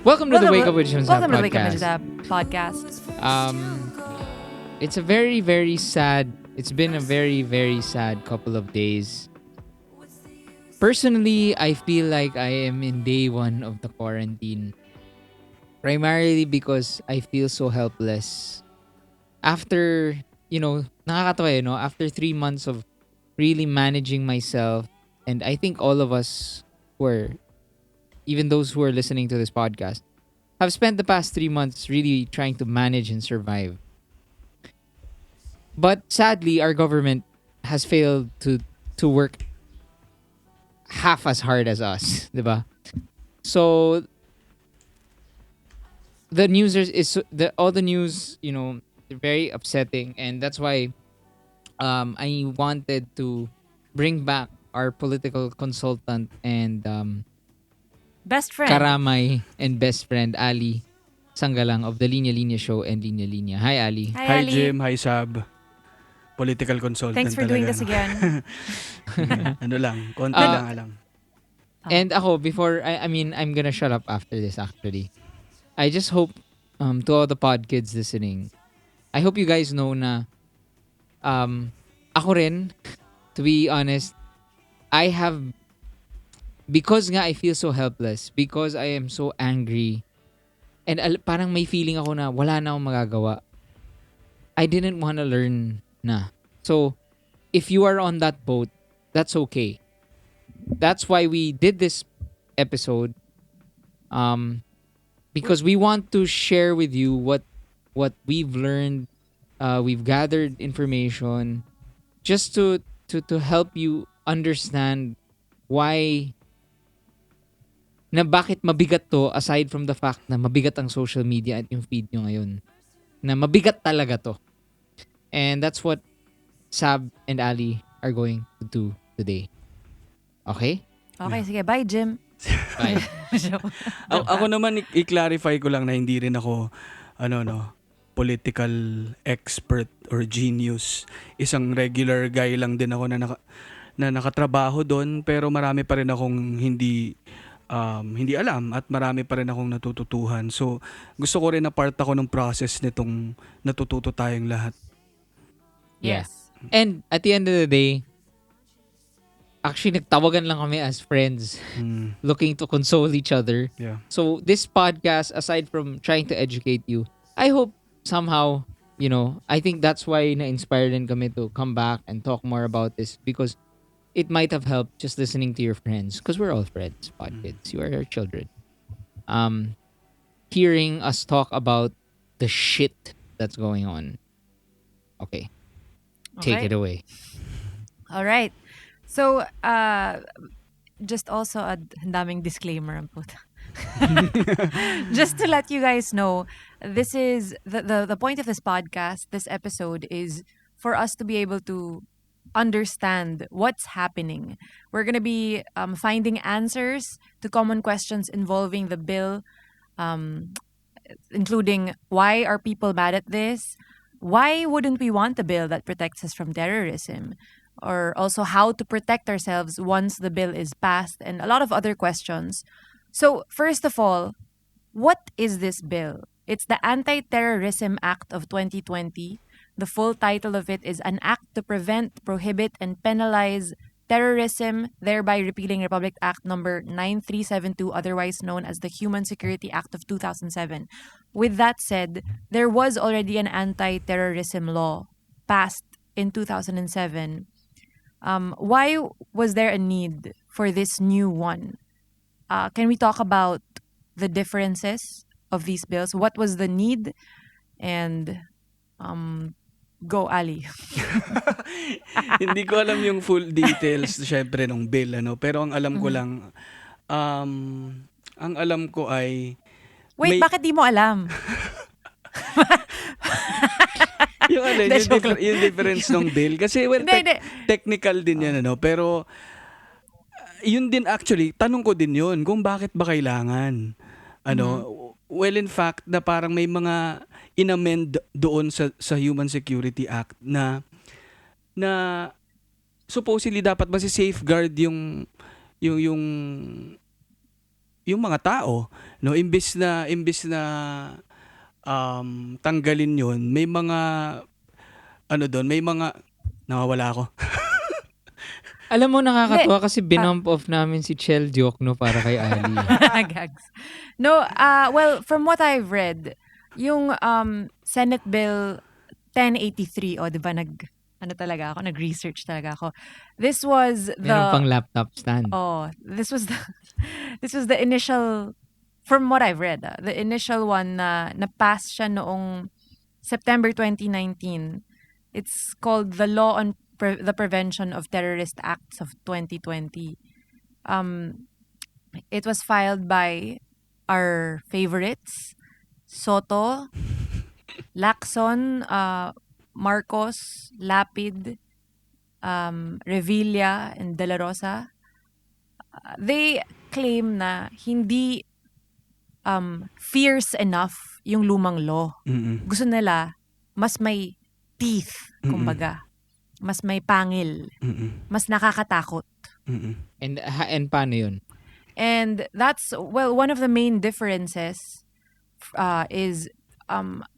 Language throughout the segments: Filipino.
Welcome to the Wake Up with Jim Saab Welcome to the Wake Up with podcast. podcast. It's a very, very sad. It's been a very, very sad couple of days. Personally, I feel like I am in day one of the quarantine. Primarily because I feel so helpless. After, nakakatawa after 3 months of really managing myself, and I think all of us were, even those who are listening to this podcast, have spent the past 3 months really trying to manage and survive. But sadly, our government has failed to work half as hard as us, 'di ba? So the news is the all the news, they're very upsetting, and that's why I wanted to bring back our political consultant and Best friend. karamay and best friend Ali Sangalang of the Linya-Linya show and Linya-Linya. Hi Ali. Hi, Hi Ali. Jim, hi Sab. Political consultant Thanks for talaga, doing this no? again. Ano lang, konti Uh, lang alam. And ako, before, I mean, I'm gonna shut up after this actually. I just hope to all the podkids listening, I hope you guys know na ako rin, to be honest, I have, because nga I feel so helpless, because I am so angry, and parang may feeling ako na wala na akong magagawa. I didn't want to learn na. So, if you are on that boat, that's okay. That's why we did this episode. Because we want to share with you what we've learned. We've gathered information just to help you understand why na bakit mabigat to, aside from the fact na mabigat ang social media at yung feed nyo ngayon. Na mabigat talaga to. And that's what Saab and Ali are going to do today. Okay? Okay, sige. Bye, Jim. Bye. Ako naman, i-clarify ko lang na hindi rin ako, political expert or genius. Isang regular guy lang din ako na nakatrabaho doon, pero marami pa rin akong hindi alam at marami pa rin akong natututuhan. So, gusto ko rin na part ako ng process nitong natututo tayong lahat. Yeah. Yes. And at the end of the day, actually nagtawagan lang kami as friends, looking to console each other. Yeah. So this podcast, aside from trying to educate you, I hope somehow, I think that's why na-inspired din kami to come back and talk more about this, because it might have helped just listening to your friends, because we're all friends, podkids. You are our children. Hearing us talk about the shit that's going on. Okay. Take it away. All right. So, just also a daming disclaimer ang puta. Just to let you guys know, this is the point of this podcast, this episode, is for us to be able to understand what's happening. We're going to be finding answers to common questions involving the bill, including why are people mad at this? Why wouldn't we want a bill that protects us from terrorism? Or also how to protect ourselves once the bill is passed, and a lot of other questions. So, first of all, what is this bill? It's the Anti-Terrorism Act of 2020. The full title of it is An Act to Prevent, Prohibit, and Penalize Terrorism, thereby repealing Republic Act number 9372, otherwise known as the Human Security Act of 2007. With that said, there was already an anti-terrorism law passed in 2007. Why was there a need for this new one? Can we talk about the differences of these bills? What was the need? And go, Ali. Hindi ko alam yung full details, syempre, ng bill, pero ang alam ko lang, ang alam ko ay... Wait, bakit di mo alam? yung difference ng bill. Kasi, technical din yan, pero, yun din actually, tanong ko din yun, kung bakit ba kailangan. Well, in fact, na parang may mga inamend doon sa Human Security Act na supposedly dapat ba si safeguard yung yung mga tao, no, imbis na tanggalin yun, may mga ano doon, may mga nawawala ako. Alam mo Hindi. nakakatuwa kasi Ah, binomp off namin si Chel Diokno para kay Ali. gags. No, well, from what I've read, yung Senate Bill 1083, o 'di ba ano talaga ako, nag-research talaga ako. This was Meron the pang laptop stand. this was the this was the initial, from what I've read, the initial one na na-pass siya noong September 2019. It's called the Law on the Prevention of Terrorist Acts of 2020. Um, it was filed by our favorites, Soto, Lacson, Marcos, Lapid, Revilla, and De La Rosa. They claim na hindi fierce enough yung lumang law. Mm. Gusto nila mas may teeth, Mm. kumbaga. Mas may pangil. Mm. Mas nakakatakot. Mm. And paano yun? And that's, well, one of the main differences is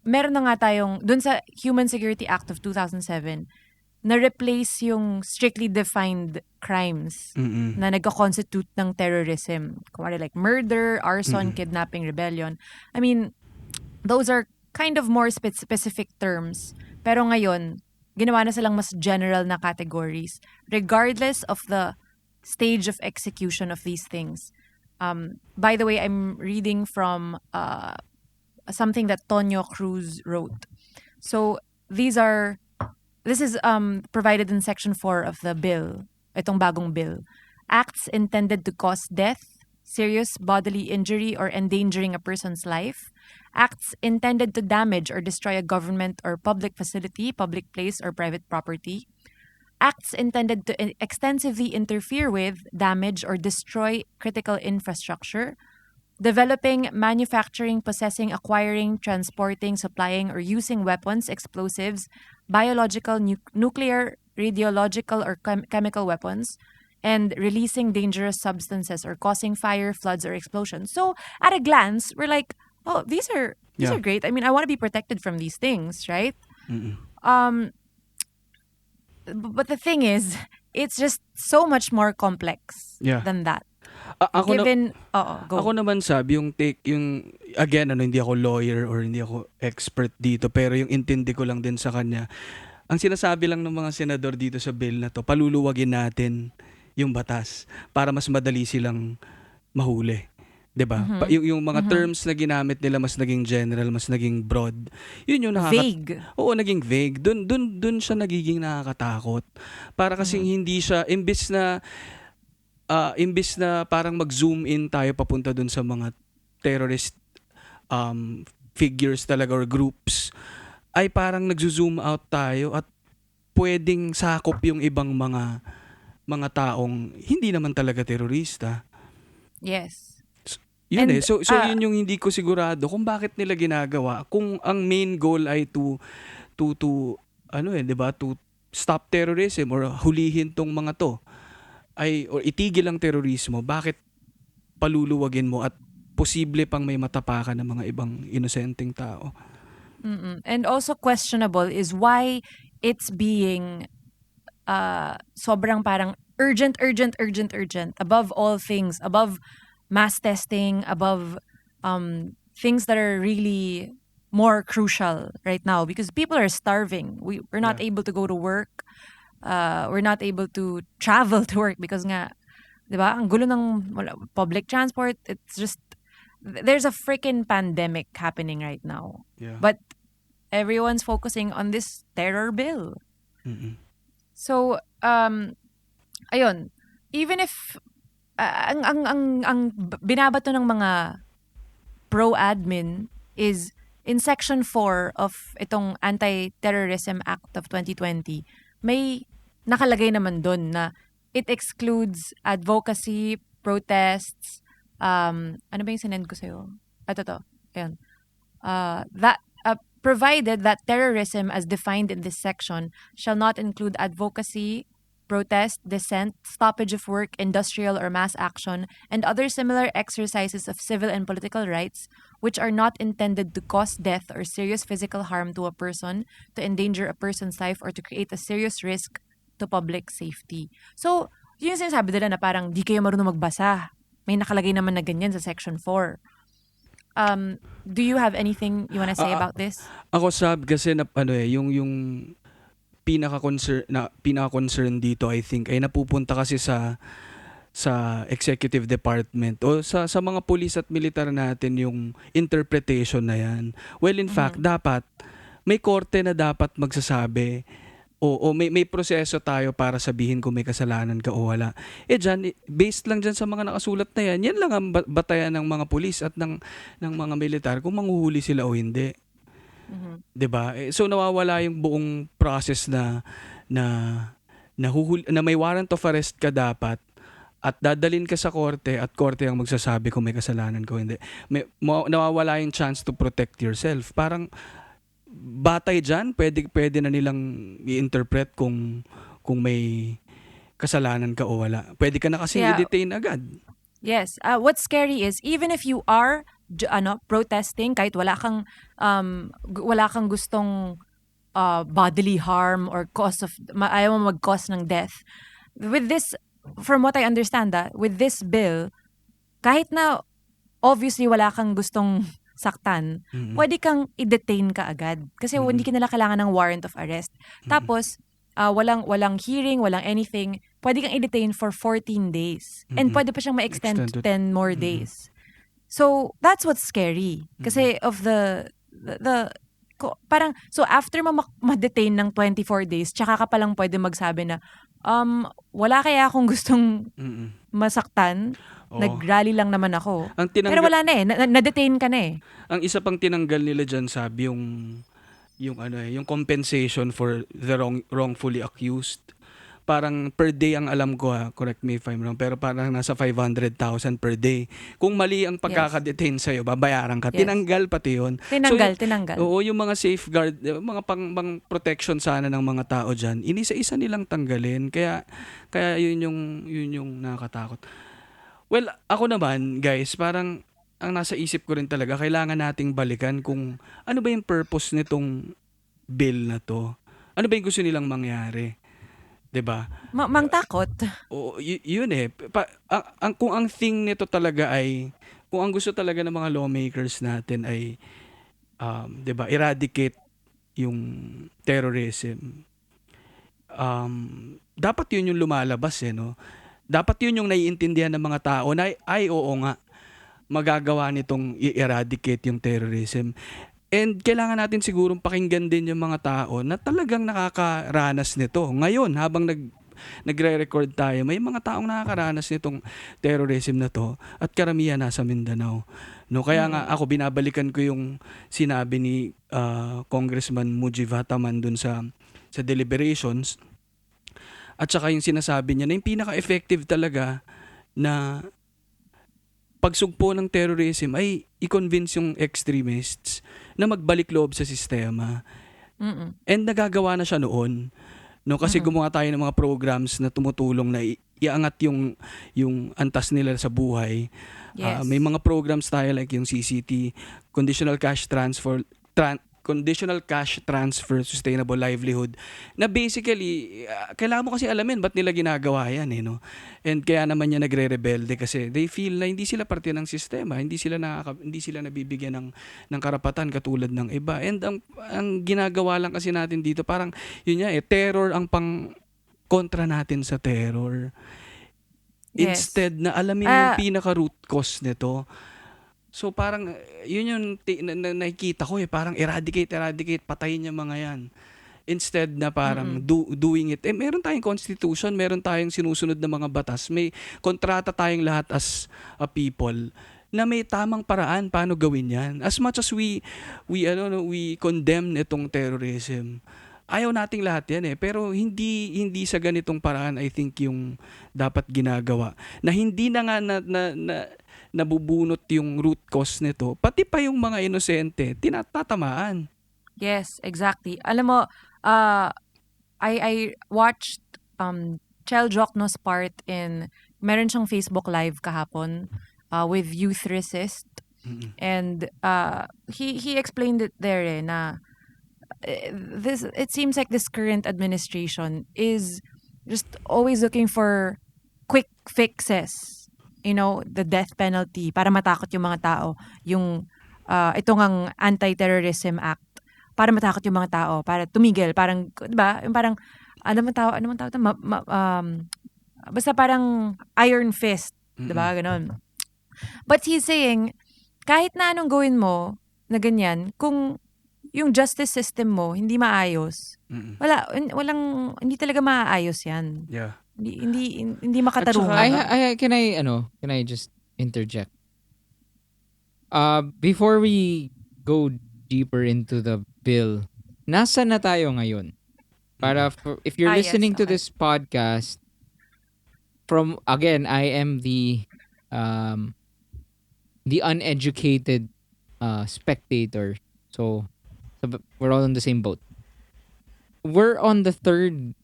meron na nga tayong, dun sa Human Security Act of 2007, na-replace yung strictly defined crimes Mm. na nagka-constitute ng terrorism. Kumari like murder, arson, Mm. kidnapping, rebellion. I mean, those are kind of more specific terms. Pero ngayon, ginawa na silang mas general na categories regardless of the stage of execution of these things. By the way, I'm reading from something that Tonyo Cruz wrote. So, this is provided in Section 4 of the bill, itong bagong bill. Acts intended to cause death, serious bodily injury, or endangering a person's life. Acts intended to damage or destroy a government or public facility, public place, or private property. Acts intended to extensively interfere with, damage, or destroy critical infrastructure. Developing, manufacturing, possessing, acquiring, transporting, supplying, or using weapons, explosives, biological, nuclear, radiological, or chemical weapons, and releasing dangerous substances or causing fire, floods, or explosions. So, at a glance, we're like, oh, these are Yeah. great. I mean, I want to be protected from these things, right? Mm. But the thing is, it's just so much more complex Yeah. than that. Ako Go. Ako naman sabi yung again hindi ako lawyer or hindi ako expert dito, pero yung intindi ko lang din sa kanya. Ang sinasabi lang ng mga senador dito sa bill na to, paluluwagin natin yung batas para mas madali silang mahuli. 'Di ba? Yung mga terms na ginamit nila mas naging general, mas naging broad. Yun yung Vague. Oo, naging vague. Dun siya nagiging nakakatakot. Para kasing hindi siya imbis na parang mag-zoom in tayo papunta dun sa mga terrorist figures talaga or groups, ay parang nagzo-zoom out tayo at pwedeng sakop yung ibang mga taong hindi naman talaga terorista. Yes. Yun And, So yun yung hindi ko sigurado kung bakit nila ginagawa. Kung ang main goal ay to 'di ba, to stop terrorism or hulihin tong mga to, or itigil ang terorismo, bakit paluluwagin mo at posible pang may matapakan ng mga ibang inosenteng tao? And also questionable is why it's being sobrang parang urgent above all things, above mass testing, above things that are really more crucial right now because people are starving. We're not Yeah. able to go to work. We're not able to travel to work because nga, 'di ba? Ang gulo ng public transport. It's just there's a freaking pandemic happening right now. Yeah. But everyone's focusing on this terror bill. Mm-mm. So, ayun, even if ang binabato ng mga pro-admin is in Section 4 of itong Anti-Terrorism Act of 2020, may nakalagay naman doon na it excludes advocacy, protests, ano ba yung sinend ko sa'yo? To. Ayun. That provided that terrorism as defined in this section shall not include advocacy, protest, dissent, stoppage of work, industrial or mass action, and other similar exercises of civil and political rights, which are not intended to cause death or serious physical harm to a person, to endanger a person's life, or to create a serious risk to public safety. So, yun yung sinasabi nila na parang di kayo marunong magbasa. May nakalagay naman na ganyan sa Section 4. Do you have anything you want to say Ah, ah, about this? ako sab kasi na ano yung pinaka-concern dito I think ay napupunta kasi sa executive department o sa mga pulis at militar natin yung interpretation na yan. Well, in fact, Mhm. dapat may korte na dapat magsasabi o may proseso tayo para sabihin kung may kasalanan ka o wala. Dyan, based lang dyan sa mga nakasulat na yan, yan lang ang batayan ng mga pulis at ng mga militar kung manghuhuli sila o hindi. Mhm. 'Di ba? So nawawala yung buong process na na may warrant of arrest ka dapat at dadalin ka sa korte at korte ang magsasabi kung may kasalanan ka o hindi. Nawawala yung chance to protect yourself. Parang batay dyan, pwede na nilang i-interpret kung may kasalanan ka o wala. Pwede ka na kasing Yeah. i-detain agad. Yes. What's scary is even if you are protesting kahit wala kang gustong bodily harm or ayaw mo mag-cause ng death. With this, from what I understand, with this bill, kahit na obviously wala kang gustong saktan, Mm-mm. pwede kang i-detain ka agad. Kasi hindi Mm-mm. ka nila kailangan ng warrant of arrest. Mm-mm. Tapos, walang hearing, walang anything. Pwede kang i-detain for 14 days. And Mm-mm. pwede pa siyang ma-extend Extend to to 10 more mm-mm. days. So, that's what's scary. Kasi of parang, so after ma-detain ng 24 days, tsaka ka palang pwede magsabi na, wala kaya akong gustong Mm-mm. masaktan, Oo. nag-rally lang naman ako. Ang Pero tinanggal wala na eh, na-detain ka na eh. ang isa pang tinanggal nila diyan sabi yung yung compensation for the wrongfully accused. Parang per day ang alam ko correct me if I'm wrong, pero parang nasa 500,000 per day. Kung mali ang Yes. pagkaka-detain sa'yo, babayaran ka. Yes. Tinanggal pati yun. So, Tinanggal. oo, yung mga safeguard, mga pang protection sana ng mga tao dyan, inisa-isa nilang tanggalin. Kaya yun yung nakakatakot. Well, ako naman, guys, parang ang nasa isip ko rin talaga, kailangan nating balikan kung ano ba yung purpose nitong bill na to. Ano ba yung gusto nilang mangyari? 'Di ba? Mang takot. O yun eh. Kung ang thing nito talaga ay kung ang gusto talaga ng mga lawmakers natin ay 'di ba, eradicate yung terrorism. Dapat yun yung lumalabas no. Dapat yun yung naiintindihan ng mga tao na ay oo nga magagawa nitong i-eradicate yung terrorism. And kailangan natin sigurong pakinggan din yung mga tao na talagang nakakaranas nito. Ngayon, habang nagre-record tayo, may mga taong nakakaranas nitong terrorism na to at karamihan nasa Mindanao. No, kaya nga ako binabalikan ko yung sinabi ni Congressman Mujib Hataman dun sa deliberations at saka yung sinasabi niya na yung pinaka-effective talaga na pagsugpo ng terrorism ay i-convince yung extremists na magbalik loob sa sistema. And nagagawa na siya noon. No, kasi gumawa tayo ng mga programs na tumutulong na iangat yung antas nila sa buhay. Yes. May mga programs tayo like yung CCT, conditional cash transfer sustainable livelihood, na basically kailangan mo kasi alamin ba't nila ginagawa yan no. And kaya naman niya nagre-rebelde kasi they feel na hindi sila parte ng sistema, hindi sila nabibigyan ng karapatan katulad ng iba. And ang ginagawa lang kasi natin dito parang yun terror ang pang kontra natin sa terror. Yes. Instead na alamin yung pinaka root cause nito. So parang yun yung nakikita ko parang eradicate, patayin yung mga yan. Instead na parang doing it. Meron tayong constitution, meron tayong sinusunod na mga batas, may kontrata tayong lahat as a people na may tamang paraan paano gawin yan. As much as we condemn itong terrorism, ayaw nating lahat yan pero hindi sa ganitong paraan I think yung dapat ginagawa. Na hindi na nga nabubunot yung root cause nito, pati pa yung mga inosente, tinatatamaan. Yes, exactly. Alam mo, I watched Chel Jokno's part in, meron siyang Facebook Live kahapon with Youth Resist. Mm-mm. And he explained it there na this, it seems like this current administration is just always looking for quick fixes. You know, the death penalty para matakot yung mga tao. Yung itong ang Anti-Terrorism Act para matakot yung mga tao, para tumigil, parang 'di ba? Yung parang ano man tawag to? Basta parang iron fist, 'di ba? Mm-mm. Ganon. But he's saying kahit na anong gawin mo na ganyan, kung yung justice system mo hindi maayos, Mm-mm. hindi talaga maaayos 'yan. Yeah. Hindi At saka, makatarungan. Can I just interject? Before we go deeper into the bill, nasa na tayo ngayon? Para if you're Yes, listening to okay. this podcast from, again, I am the uneducated spectator. So we're all on the same boat. We're on the third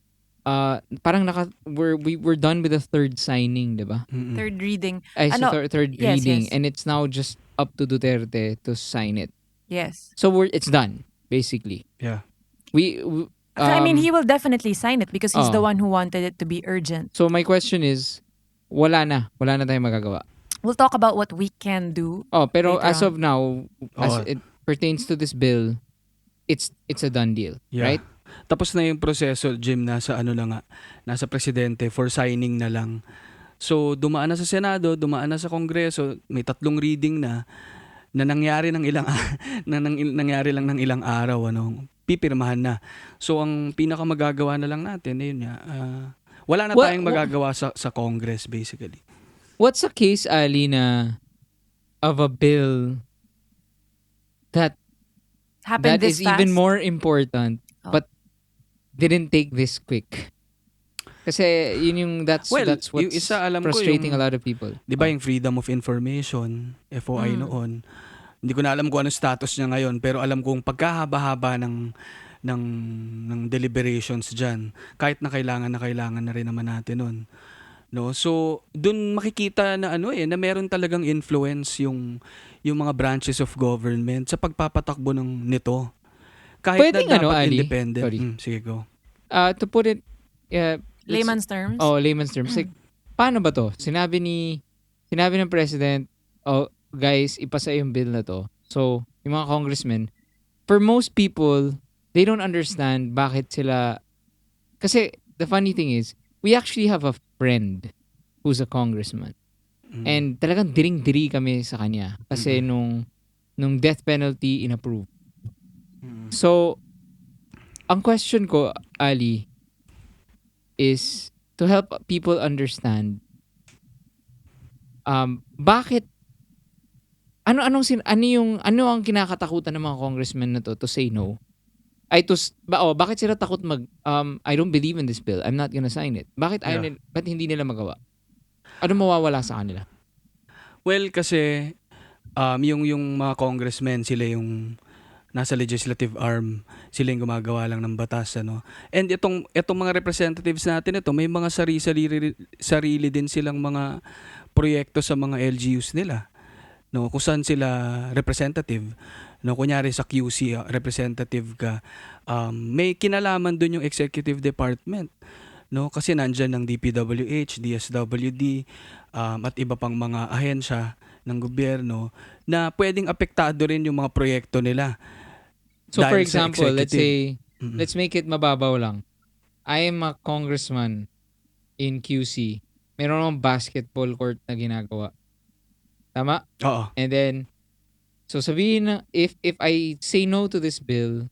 parang we're done with the third signing, 'di ba? Mm-mm. Third reading. Ay, so third Yes, reading, yes. and it's now just up to Duterte to sign it. Yes. So it's done basically. Yeah. I mean, he will definitely sign it because he's the oh. one who wanted it to be urgent. So my question is, wala na tayong magagawa. We'll talk about what we can do. Pero later as on. of now, as Oh. it pertains to this bill, it's a done deal, Yeah. right? Tapos na yung proseso, Jim, nasa nasa presidente for signing na lang. So, dumaan na sa Senado, dumaan na sa Kongreso, may 3 reading na nangyari ng nangyari lang ng ilang araw, pipirmahan na. So, ang pinakamagagawa na lang natin, ayun nga, wala na tayong magagawa sa Congress, basically. What's a case, Ali, na of a bill that Happened this is even fast? more important, Oh. but didn't take this quick? Kasi yun yung that's Well, what's yung isa, alam ko, frustrating yung- a lot of people. Di ba yung Freedom of Information, FOI noon, hindi ko na alam kung ano status niya ngayon, pero alam kong pagkahaba-haba ng deliberations dyan, kahit na kailangan na rin naman natin nun. No? So, dun makikita na na meron talagang influence yung mga branches of government sa pagpapatakbo nito. Kahit Pwedeng na dapat Ali? independent. Sorry. Sige, go. To put it, Layman's terms? layman's terms. Like, paano ba to? Sinabi ng president, guys, ipasa yung bill na to. So, yung mga congressmen, for most people, they don't understand bakit sila, kasi the funny thing is, we actually have a friend who's a congressman. And talagang diring-diri kami sa kanya kasi nung death penalty inapprove. So, ang question ko, Ali, is to help people understand bakit ano ang kinakatakutan ng mga congressmen na to say no? Bakit sila takot I don't believe in this bill. I'm not gonna sign it. Bakit ba't hindi nila magawa? Ano mawawala sa kanila? Well, kasi yung mga congressmen, sila yung nasa legislative arm, sila yung gumagawa lang ng batas, And itong mga representatives natin, may mga sarili din silang mga proyekto sa mga LGUs nila. No, kung saan sila representative. No, kunyari sa QC, representative ka, may kinalaman dun yung executive department. No, kasi nandyan ng DPWH, DSWD, at iba pang mga ahensya ng gobyerno na pwedeng apektado rin yung mga proyekto nila. So for Dahil sa example, let's executive. say, let's make it mababaw lang. I am a congressman in QC. Meron akong basketball court na ginagawa. Tama? Oo. And then, so sabihin na, if I say no to this bill,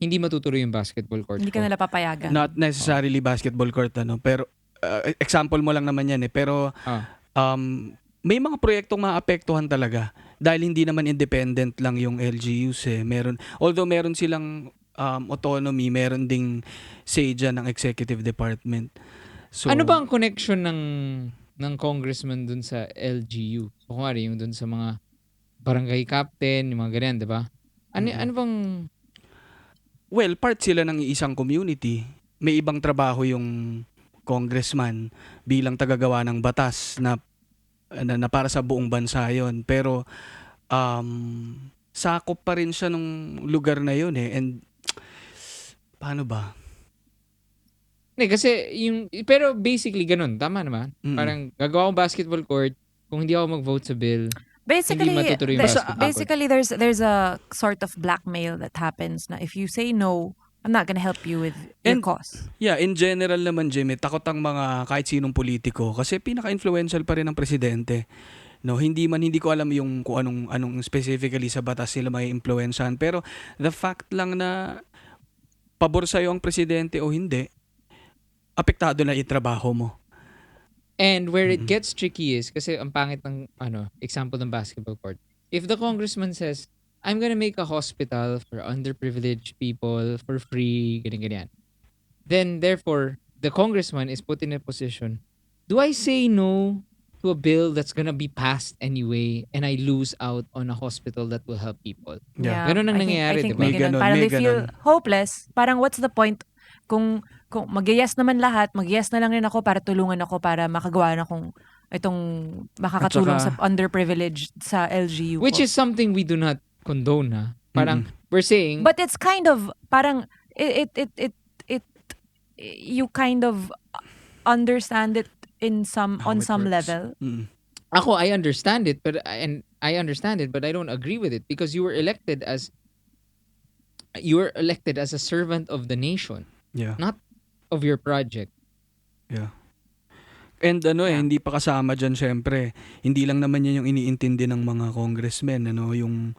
hindi matutuloy yung basketball court. Hindi ka nila papayagan. Not necessarily basketball court, pero example mo lang naman yan, pero may mga proyektong maapektuhan talaga dahil hindi naman independent lang yung LGUs although meron silang autonomy, meron ding say dyan ng executive department. So, ano ba ang connection ng congressman dun sa LGU? So kung yung dun sa mga barangay captain, yung mga ganyan, di ba? Ano bang... Well, part sila ng isang community. May ibang trabaho yung congressman bilang tagagawa ng batas na para sa buong bansa yon. Pero sakop pa rin siya nung lugar na yun eh. And paano ba? Hindi, kasi pero basically ganun, tama naman. Mm. Parang gagawa akong basketball court, kung hindi ako mag-vote sa bill, hindi Basically, matutuloy yung basketball court. basically there's a sort of blackmail that happens na if you say no, I'm not gonna help you with your And cause. yeah, in general naman, Jimmy, takot ang mga kahit sinong politiko kasi pinaka-influential pa rin ng presidente. No, hindi ko alam yung kung anong specifically sa batas sila may impluwensyahan, pero the fact lang na pabor sa'yo ang presidente o hindi, apektado na itrabaho mo. And where it Mm-mm. gets tricky is, kasi ang pangit ng example ng basketball court. If the congressman says, I'm gonna make a hospital for underprivileged people for free, ganyan. Then, therefore, the congressman is put in a position, do I say no to a bill that's gonna be passed anyway and I lose out on a hospital that will help people? Yeah. Yeah, Ganun ang I nangyayari, di think ba? may ganun. May Parang ganun, they feel may ganun. hopeless. Parang what's the point kung mag-yes naman lahat, mag-yes na lang rin ako para tulungan ako para makagawa na akong itong makakatulong At sa saka- underprivileged sa LGU Which ko. is something we do not condone, ha? Parang, we're saying, But it's kind of parang it you kind of understand it How on it some works. level. ako, I understand it, but I don't agree with it because you were elected as a servant of the nation, Yeah. not of your project. Yeah. And Yeah. hindi pa kasama dyan syempre. Hindi lang naman yan yung iniintindi ng mga congressmen, yung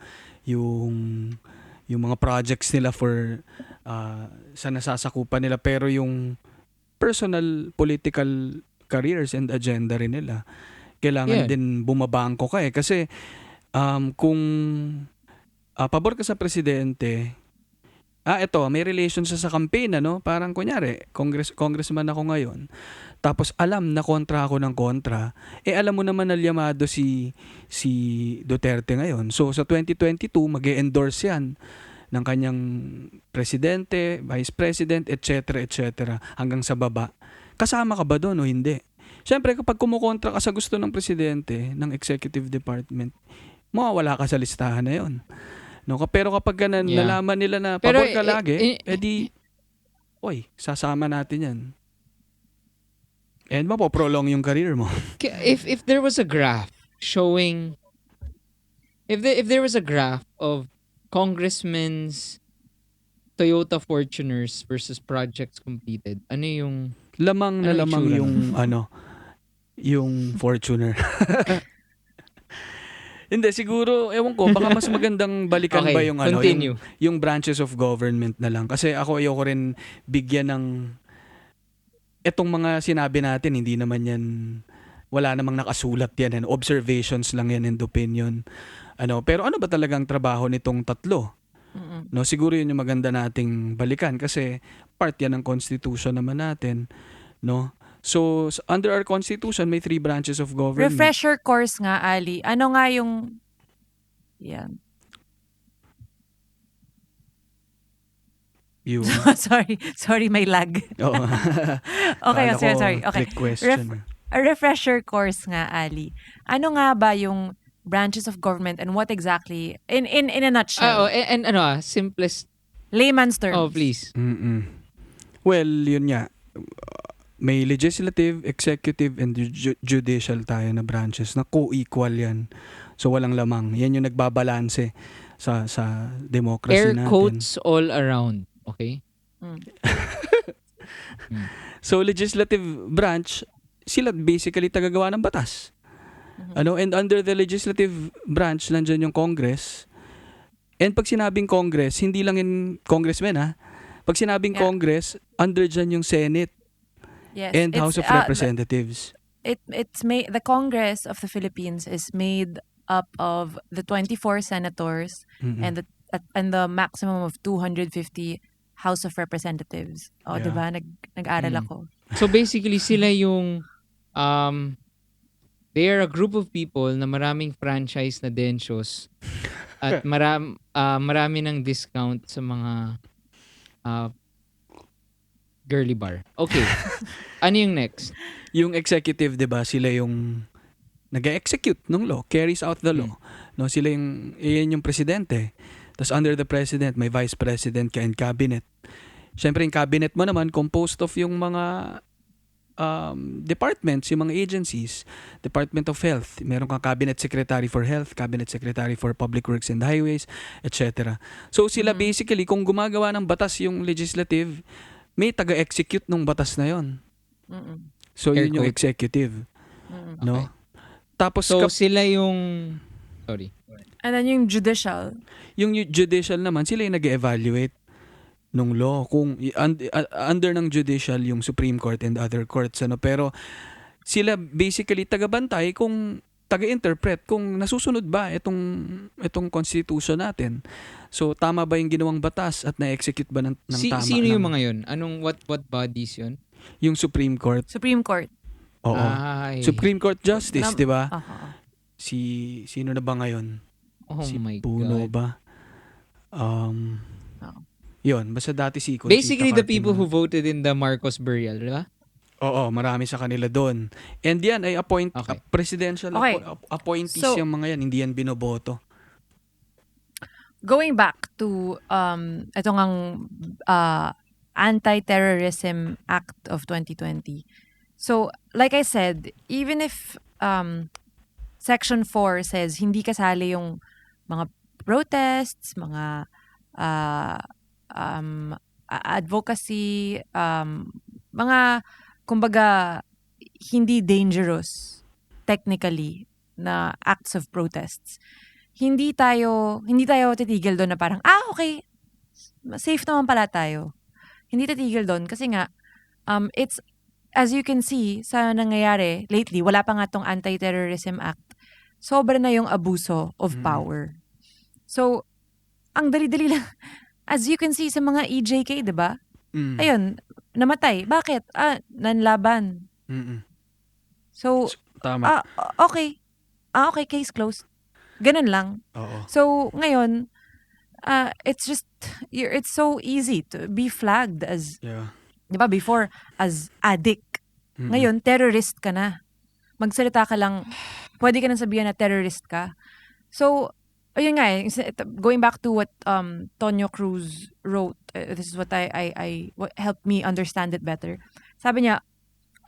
yung mga projects nila for sa nasasakupan nila, pero yung personal political careers and agenda rin nila. Kailangan Yeah. din bumabangko ka eh. Kasi kung pabor ka sa presidente, eto, may relation sa campaign, parang kunyari, congressman ako ngayon, tapos alam na kontra ako ng kontra, alam mo naman na liyamado si Duterte ngayon. So sa 2022, mag-e-endorse yan ng kanyang presidente, vice president, etc., hanggang sa baba. Kasama ka ba doon o hindi? Siyempre, kapag kumukontra ka sa gusto ng presidente, ng executive department, mawawala ka sa listahan na yon. No, pero kapag Yeah. nalaman nila na Pero, pabor ka lagi, edi, sasama natin yan. And mapoprolong yung career mo. if there was a graph showing, if there was a graph of congressmen's Toyota Fortuners versus projects completed, ano yung Lamang na Ano lamang itsura yung yung Fortuner. Hindi, siguro, ewan ko, baka mas magandang balikan Okay, ba yung continue. yung branches of government na lang. Kasi ayoko rin bigyan ng etong mga sinabi natin, hindi naman yan, wala namang nakasulat yan, observations lang yan and opinion. Pero ano ba talagang trabaho nitong tatlo? No, siguro yun yung maganda nating balikan kasi part yan ng constitution naman natin, no? So under our constitution may 3 branches of government. Refresher course nga, Ali. Ano nga yung yan. Yung sorry, may lag. Oo. Okay, Kala ko sorry. Okay. trick question. A refresher course nga, Ali. Ano nga ba yung branches of government and what exactly in a nutshell? and simplest. Layman's terms. Oh, please. Well, yun nga. May legislative, executive, and judicial tayo na branches na co-equal yan. So walang lamang. Yan yung nagbabalanse sa democracy Air natin. quotes all around. Okay? So legislative branch, sila basically tagagawa ng batas. And under the legislative branch, nandyan yung Congress. And pag sinabing Congress, hindi lang yung congressmen ha. Pag sinabing Congress, under dyan yung Senate. Yes, And House of Representatives. The Congress of the Philippines is made up of the 24 senators and the maximum of 250 House of Representatives. Yeah. Diba? Nag-aral ako. So basically, sila yung they are a group of people na maraming franchise na densyos at marami ng discount sa mga Girly bar. Okay. Ano yung next? Yung executive, 'di ba, sila yung nag-execute ng law, carries out the Mm. law. No, sila yung iyan yung presidente. Tapos under the president, may vice president ka and cabinet. Siyempre, yung cabinet mo naman composed of yung mga departments, yung mga agencies. Department of Health, meron kang Cabinet Secretary for Health, Cabinet Secretary for Public Works and Highways, etc. So sila Mhm. basically, kung gumagawa ng batas yung legislative, may taga-execute ng batas na yon. Mm. So Air yun yung quote. executive, Mm. no? Okay. Tapos So, sila yung... Sorry. And then yung judicial. yung judicial naman, sila yung nag-evaluate nung law kung under ng judicial yung Supreme Court and other courts, ano, pero sila basically tagabantay kung taga-interpret kung nasusunod ba itong constitution natin. So tama ba yung ginawang batas at na-execute ba ng tama Sino yung ng mga yun? Anong, what bodies yun? yung Supreme Court? Supreme Court. Oo. Ay. Supreme Court Justice, 'di ba? Aha. Si sino na ba ngayon? Oh Si my Puno God. ba? Um Oo. Yun, basta dati si Conchita Basically, the people who Cardinal. voted in the Marcos burial, di ba? Oo, marami sa kanila doon. And yan ay Okay. presidential Okay. appointees So, yung mga yan, hindi yan binoboto. going back to ito ngang Anti-Terrorism Act of 2020. So, like I said, even if Section 4 says hindi kasali yung mga protests, mga uh, advocacy, mga kumbaga hindi dangerous technically na acts of protests. Hindi tayo titigil doon na parang okay, safe naman pala tayo. Hindi titigil doon kasi nga it's as you can see sa nangyayari lately, wala pa nga tong Anti-Terrorism Act. Sobra na yung abuso of Mm. power. So, ang dali-dali lang. As you can see sa mga EJK, 'di ba? Mm. Ayun, namatay. Bakit? Nanlaban. Mm-mm. So, Tama. okay. Okay, case closed. Ganun lang. Oo. So, ngayon, it's just, it's so easy to be flagged as, Yeah. di ba, before, as addict. Mm-mm. Ngayon, terrorist ka na. Magsalita ka lang, pwede ka nang sabihan na terrorist ka. So, ayun nga going back to what Tonyo Cruz wrote, this is what what helped me understand it better. Sabi niya,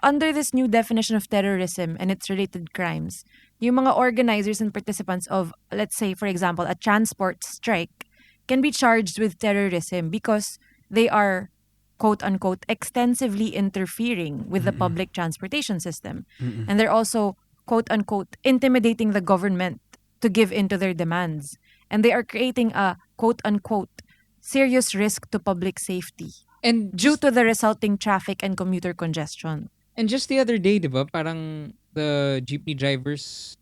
under this new definition of terrorism and its related crimes, yung mga organizers and participants of, let's say, for example, a transport strike can be charged with terrorism because they are, quote-unquote, extensively interfering with the public transportation system. Mm-mm. And they're also, quote-unquote, intimidating the government to give in to their demands. And they are creating a, quote-unquote, serious risk to public safety And due just, to the resulting traffic and commuter congestion. and just the other day, di ba? Parang the jeepney drivers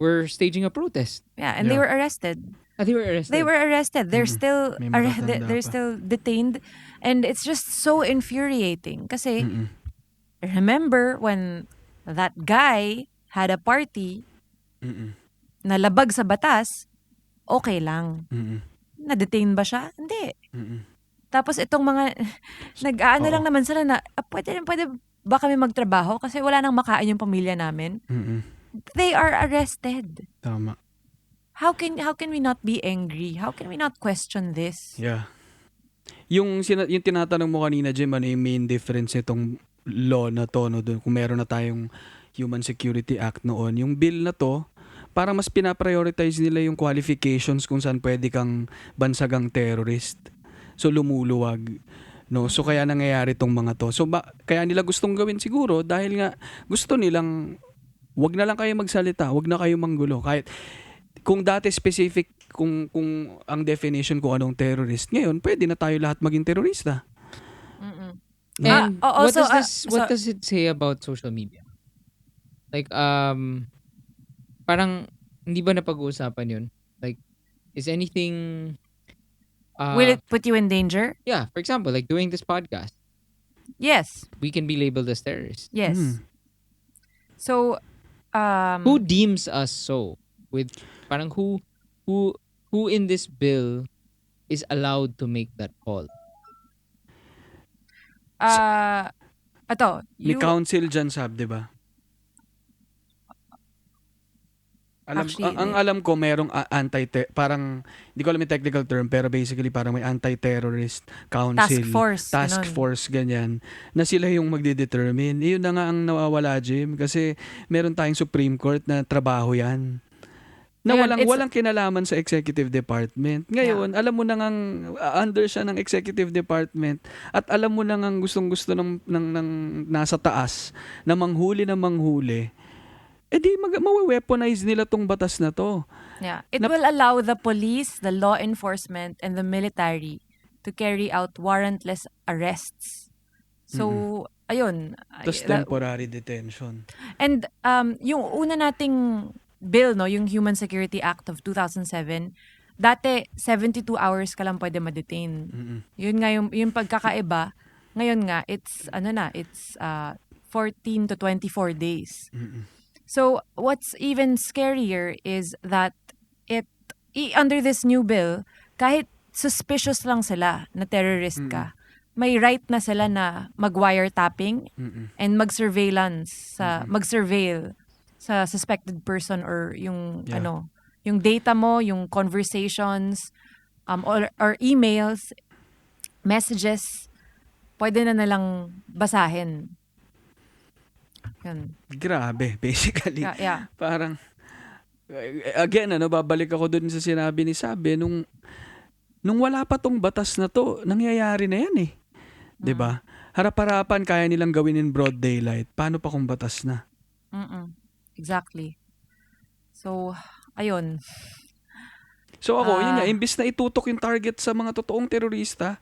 were staging a protest. Yeah, and they Yeah. were arrested. They were arrested. They were arrested. They're Mm-mm. still May matatanda they're pa. still detained, and it's just so infuriating. Kasi Mm-mm. remember when that guy had a party Mm-mm. na labag sa batas, okay lang. Mm-mm. Na-detain ba siya? Hindi. Mm-mm. Tapos itong mga nag-aano Oo. lang naman sila na pwede ba kami magtrabaho kasi wala nang makain yung pamilya namin. Mm-mm. They are arrested. Tama. How can we not be angry? How can we not question this? Yeah. Yung tinatanong mo kanina, Jim, ano yung main difference nitong law na to, no, dun, kung meron na tayong Human Security Act noon, yung bill na to, parang mas pinaprioritize nila yung qualifications kung saan pwede kang bansagang terrorist. So lumuluwag. No, so kaya nangyayari tong mga to. So kaya nila gustong gawin siguro dahil nga gusto nilang wag na lang kayo magsalita, wag na kayo manggulo. Kahit kung dati specific kung ang definition kung anong terrorist, ngayon pwede na tayo lahat maging terorista. Mm-mm. And Also, what does it say about social media? Like parang hindi ba napag-uusapan yun? Like is anything will it put you in danger? yeah, for example, like doing this podcast, Yes. we can be labeled as terrorists. Yes. Hmm. So, Who deems us so? With parang who in this bill is allowed to make that call? Ato, May you council dyan, Sab, di ba? actually, Ang alam ko merong parang hindi ko alam yung technical term pero basically parang may anti-terrorist task council, force, task ganun. force ganyan na sila yung magde-determine. Iyon na nga ang nawawala, Jim, kasi meron tayong Supreme Court na trabaho 'yan. Na Ngayon, it's, walang kinalaman sa executive department. yeah. Ngayon, alam mo na ngang under siya ng executive department at alam mo na ngang gustong-gusto ng nasa taas na manghuli di mawe-weaponize nila tong batas na to. Yeah. It Na, will allow the police, the law enforcement, and the military to carry out warrantless arrests. mm So, ayun. Tapos temporary detention. And yung una nating bill, no, yung Human Security Act of 2007, dati 72 hours ka lang pwede ma-detain. Mm-mm. Yun nga yung pagkakaiba. Ngayon nga, it's 14 to 24 days. Mm-mm. So, what's even scarier is that under this new bill, kahit suspicious lang sila na terrorist ka, may right na sila na mag-wiretapping Mm-mm. and mag-surveil sa suspected person or yung Yeah. yung data mo, yung conversations, or emails, messages, pwede na nalang basahin. Yun. Grabe, basically. Yeah. Parang, again, babalik ako dun sa sinabi ni Sabi, nung wala pa tong batas na to, nangyayari na yan eh. 'Di ba? Harap-harapan kaya nilang gawin in broad daylight. Paano pa kung batas na? Exactly. So, ayun. So ako, yun nga, imbis na itutok yung target sa mga totoong terorista,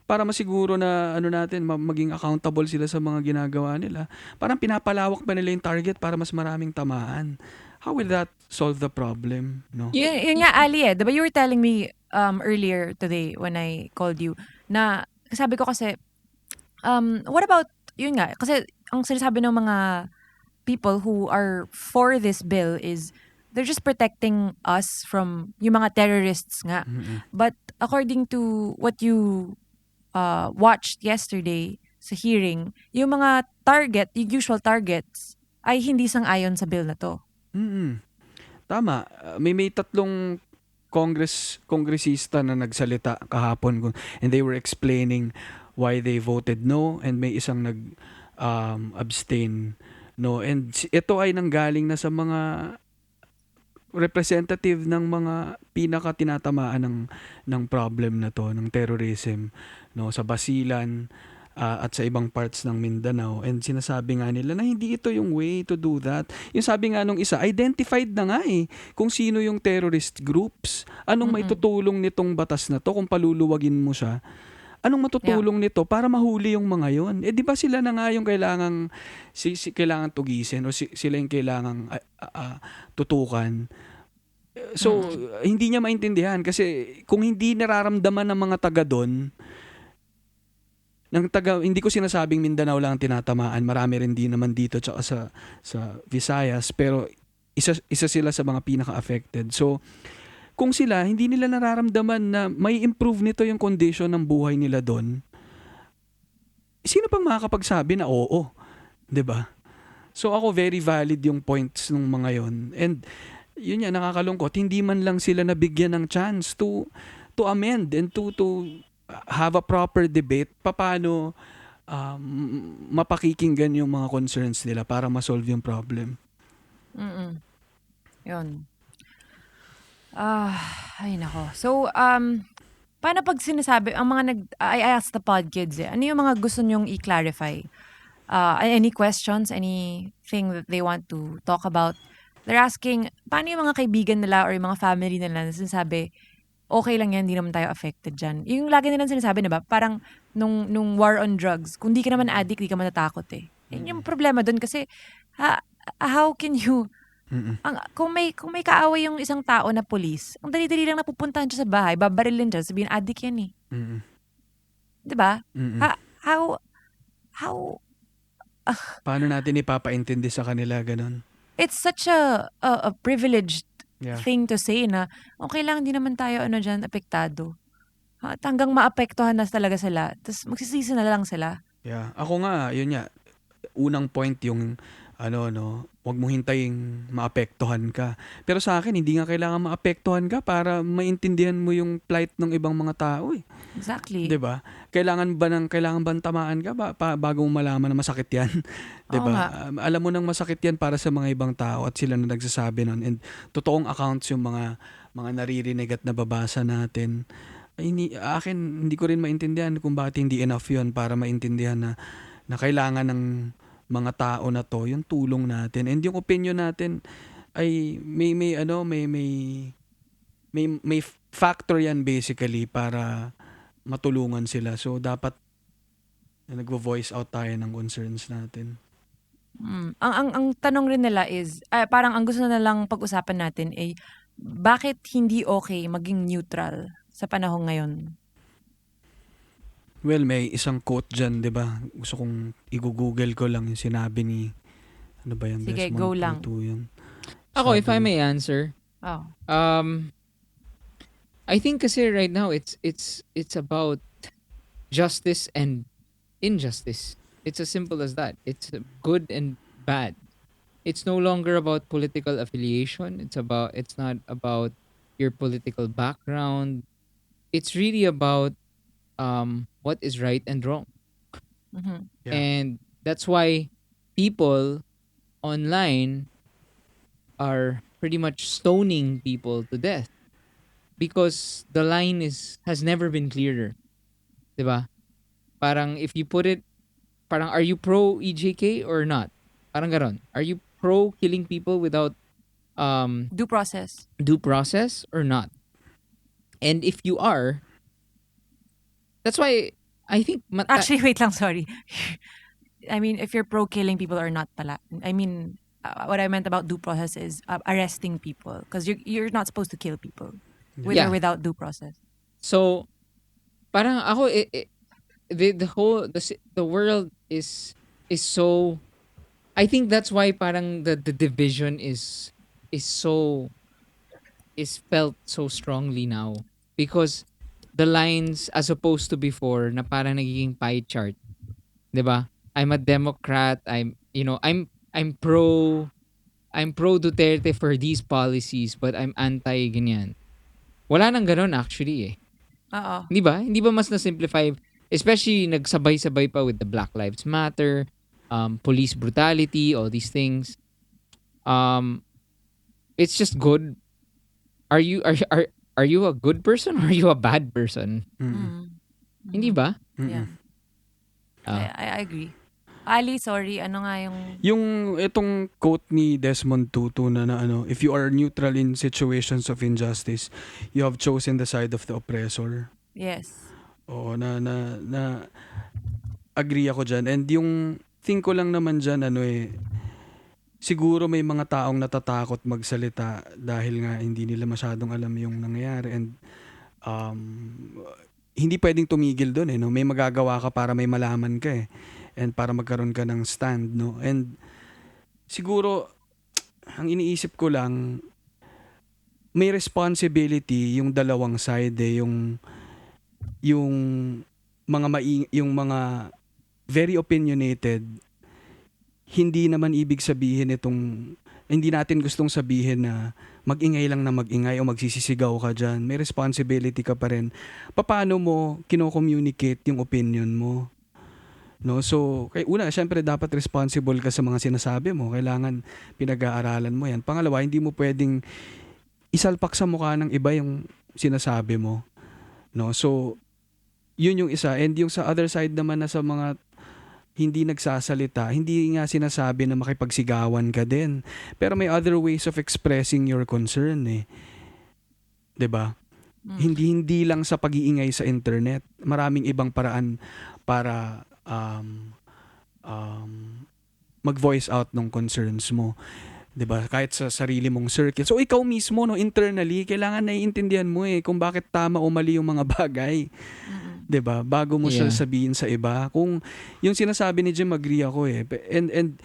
para masiguro na natin maging accountable sila sa mga ginagawa nila. Parang pinapalawak pa nila yung target para mas maraming tamaan. How will that solve the problem, no? Yun nga, Ali, 'di ba you were telling me earlier today when I called you na sabi ko kasi what about yun nga kasi ang sinasabi ng mga people who are for this bill is they're just protecting us from yung mga terrorists nga. But according to what you watched yesterday sa hearing, yung mga yung usual targets, ay hindi sang-ayon sa bill na to. Tama. May tatlong kongresista na nagsalita kahapon and they were explaining why they voted no and may isang abstain no. And ito ay nanggaling na sa mga representative ng mga pinaka tinatamaan ng problem na to, ng terrorism, no, sa Basilan at sa ibang parts ng Mindanao. And sinasabi nga nila na hindi ito yung way to do that. Yung sabi nga nung isa, identified na nga kung sino yung terrorist groups. Anong maitutulong nitong batas na to kung paluluwagin mo siya? Anong matutulong nito para mahuli yung mga yon? Di ba sila na nga yung kailangang tugisin o sila yung kailangang tutukan? So, hindi niya maintindihan kasi kung hindi nararamdaman ng mga taga doon, hindi ko sinasabing Mindanao lang ang tinatamaan, marami rin din naman dito tsaka sa Visayas, pero isa sila sa mga pinaka-affected. So, kung sila, hindi nila nararamdaman na may improve nito yung condition ng buhay nila doon, sino pang makakapagsabi na oo? 'Di ba? So ako, very valid yung points ng mga yon. And yun yan, nakakalungkot, hindi man lang sila nabigyan ng chance to amend and to have a proper debate paano mapakikinggan yung mga concerns nila para ma-solve yung problem. Yun. Ay nako. So, paano pag sinasabi, ang mga I asked the podkids ano yung mga gusto nyong i-clarify? Any questions, anything that they want to talk about? They're asking, paano yung mga kaibigan nila or yung mga family nila na sinasabi, okay lang yan, hindi naman tayo affected dyan. Yung lagi nilang sinasabi, diba? Parang nung war on drugs, kung di ka naman addict, di ka matatakot eh. Yun yung problema dun kasi, how can you, kung may kaaway yung isang tao na police, ang dali-dali lang napupuntahan siya sa bahay, babarilin siya, sabihin, addict yan eh. Diba? How, paano natin ipapaintindi sa kanila ganun? It's such a privileged thing to say na okay lang, hindi naman tayo dyan apektado. At hanggang maapektuhan na talaga sila, tapos magsisisi na lang sila. Yeah. Ako nga, yun nga, unang point yung ano no, wag mo hintayin maapektuhan ka. Pero sa akin hindi nga kailangan maapektuhan ka para maintindihan mo yung plight ng ibang mga tao eh. 'Di Exactly. ba? Kailangan bang tamaan ka bago mo malaman na masakit 'yan? 'Di Oo nga. ba? Alam mo nang masakit 'yan para sa mga ibang tao at sila na nagsasabi nun, and totoong accounts yung mga naririnig at nababasa natin. Ay, hindi ko rin maintindihan kung bakit hindi enough 'yun para maintindihan na kailangan ng mga tao na 'to yung tulong natin, and yung opinion natin ay may ano, may factor 'yan basically para matulungan sila. So dapat nagvo-voice out tayo ng concerns natin. Ang tanong rin nila is, parang ang gusto na lang pag-usapan natin ay, bakit hindi okay maging neutral sa panahon ngayon? Well, may isang quote diyan, 'di ba? Gusto kong i-google ko lang yung sinabi ni ano ba yan, Sige, go Desmond lang. Tutu yun. Ako, if I Sabi, may answer, Oh. um, I think kasi right now it's about justice and injustice. It's as simple as that. It's good and bad. It's no longer about political affiliation. It's not about your political background. It's really about what is right and wrong. Mhm. yeah. And that's why people online are pretty much stoning people to death because the line is has never been clearer, 'di ba? Parang if you put it, parang are you pro EJK or not? Parang ganon. Are you pro killing people without um Due process. due process or not? And if you are, that's why I think Actually, wait lang, sorry. I mean, if you're pro killing people or not pala. I mean, what I meant about due process is arresting people, because you're not supposed to kill people with or yeah. without due process. So parang ako the whole the world is so, I think that's why parang the division is so is felt so strongly now because the lines as opposed to before na parang nagiging pie chart, 'di ba? I'm a Democrat, I'm pro Duterte for these policies but I'm anti ganyan. Wala nang ganoon actually eh. Oo. 'Di ba? Hindi ba mas na-simplify, especially nagsabay-sabay pa with the Black Lives Matter, police brutality, all these things. Um, it's just good. Are you a good person or are you a bad person? Mm-mm. Mm. Hindi Mhm. ba? Yeah. Mm-mm. Ah, I agree. Ali, sorry, ano nga yung... Yung itong quote ni Desmond Tutu na ano, if you are neutral in situations of injustice, you have chosen the side of the oppressor. Yes. Oo, na agree ako diyan. And yung thing ko lang naman diyan ano siguro may mga taong natatakot magsalita dahil nga hindi nila masyadong alam yung nangyayari, and um, hindi pwedeng tumigil doon no? May magagawa ka para may malaman ka and para magkaroon ka ng stand, no? And siguro ang iniisip ko lang, may responsibility yung dalawang side yung yung mga very opinionated. Hindi naman ibig sabihin hindi natin gustong sabihin na mag-ingay lang na mag-ingay o magsisisigaw ka dyan. May responsibility ka pa rin. Paano mo kino-communicate yung opinion mo? No? So, una, syempre dapat responsible ka sa mga sinasabi mo. Kailangan pinag-aaralan mo yan. Pangalawa, hindi mo pwedeng isalpak sa mukha ng iba yung sinasabi mo. No? So, yun yung isa. And yung sa other side naman na sa mga hindi nagsasalita, hindi nga sinasabi na makipagsigawan ka din. Pero may other ways of expressing your concern 'Di ba? Mm. Hindi lang sa pag-iingay sa internet. Maraming ibang paraan para um, mag-voice out ng concerns mo. 'Di ba? Kahit sa sarili mong circle. So ikaw mismo no, internally kailangan naiintindihan mo kung bakit tama o mali yung mga bagay. Mm-mm. 'Di ba? Bago mo siya yeah. sabihin sa iba. Kung yung sinasabi ni Jim, agree ako And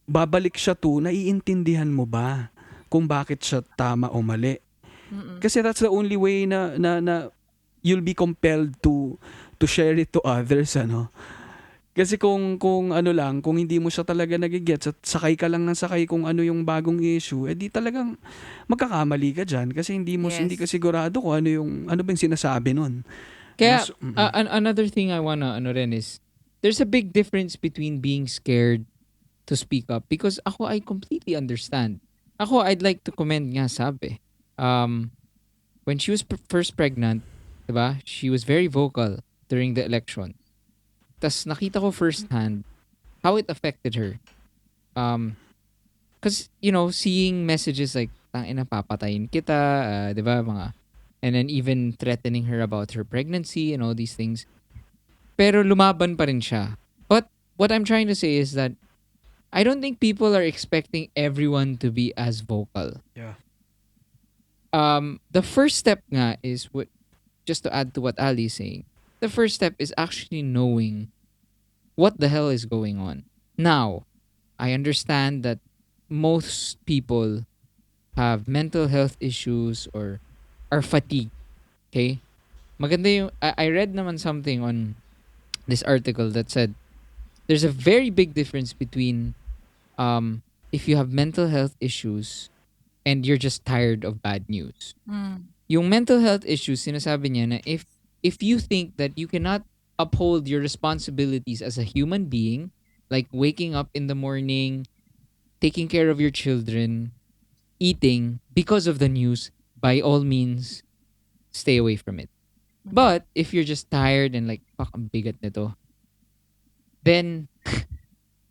babalik siya to, naiintindihan mo ba kung bakit siya tama o mali? Mm-mm. Kasi that's the only way na you'll be compelled to share it to others, ano. Kasi kung ano lang, kung hindi mo siya talaga nagigets at sakay ka lang ng sakay kung ano yung bagong issue, edi talagang magkakamali ka diyan kasi hindi ka Yes. sigurado kung ano ba yung sinasabi nun. Ano Kaya, mm. another thing I wanna ano rin is, there's a big difference between being scared to speak up, because ako, I completely understand. Ako, I'd like to commend nga Sabe. When she was first pregnant, 'di ba? She was very vocal during the election. Tas nakita ko firsthand how it affected her. Um, cause seeing messages like tangina papatayin kita, 'di ba, mga, and then even threatening her about her pregnancy and all these things. Pero lumaban pa rin siya. But what I'm trying to say is that I don't think people are expecting everyone to be as vocal. Yeah. The first step nga is what, just to add to what Ali is saying. The first step is actually knowing what the hell is going on. Now, I understand that most people have mental health issues or are fatigued. Okay? Maganda yung, I read naman something on this article that said there's a very big difference between if you have mental health issues and you're just tired of bad news. Mm. Yung mental health issues, sinasabi niya na if you think that you cannot uphold your responsibilities as a human being, like waking up in the morning, taking care of your children, eating because of the news, by all means, stay away from it. Mhm. But if you're just tired and like, fuck, ang bigat nito, then Fight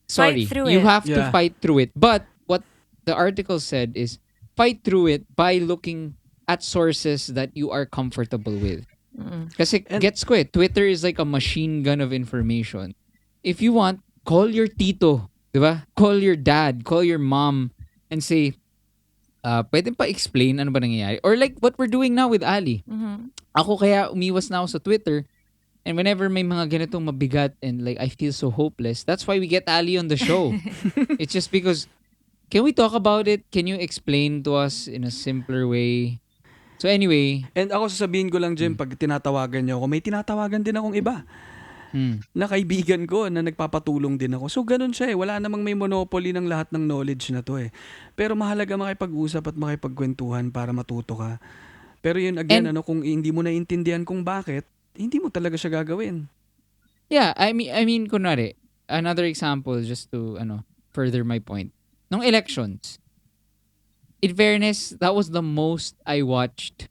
sorry, through you it. have to Yeah. fight through it. But what the article said is fight through it by looking at sources that you are comfortable with. Mm. Kasi And gets ko eh, Twitter is like a machine gun of information. If you want, call your tito, di ba? Call your dad, call your mom, and say, pwede pa explain ano ba nangyayari? Or like what we're doing now with Ali. Mhm. Ako kaya umiwas na ako sa Twitter, and whenever may mga ganitong mabigat and like I feel so hopeless, that's why we get Ali on the show. It's just because, can we talk about it? Can you explain to us in a simpler way? So anyway, and ako sasabihin ko lang mm, diyan, pag tinatawagan niyo ako, may tinatawagan din akong iba mm. na kaibigan ko na nagpapatulong din ako. So ganun siya eh. Wala namang may monopoly ng lahat ng knowledge na to eh. Pero mahalaga makipag-usap at makipagkwentuhan para matuto ka. Pero yun again, And kung hindi mo naintindihan kung bakit, hindi mo talaga siya gagawin. yeah, I mean kunwari, another example just to further my point. Nung elections, in fairness, that was the most I watched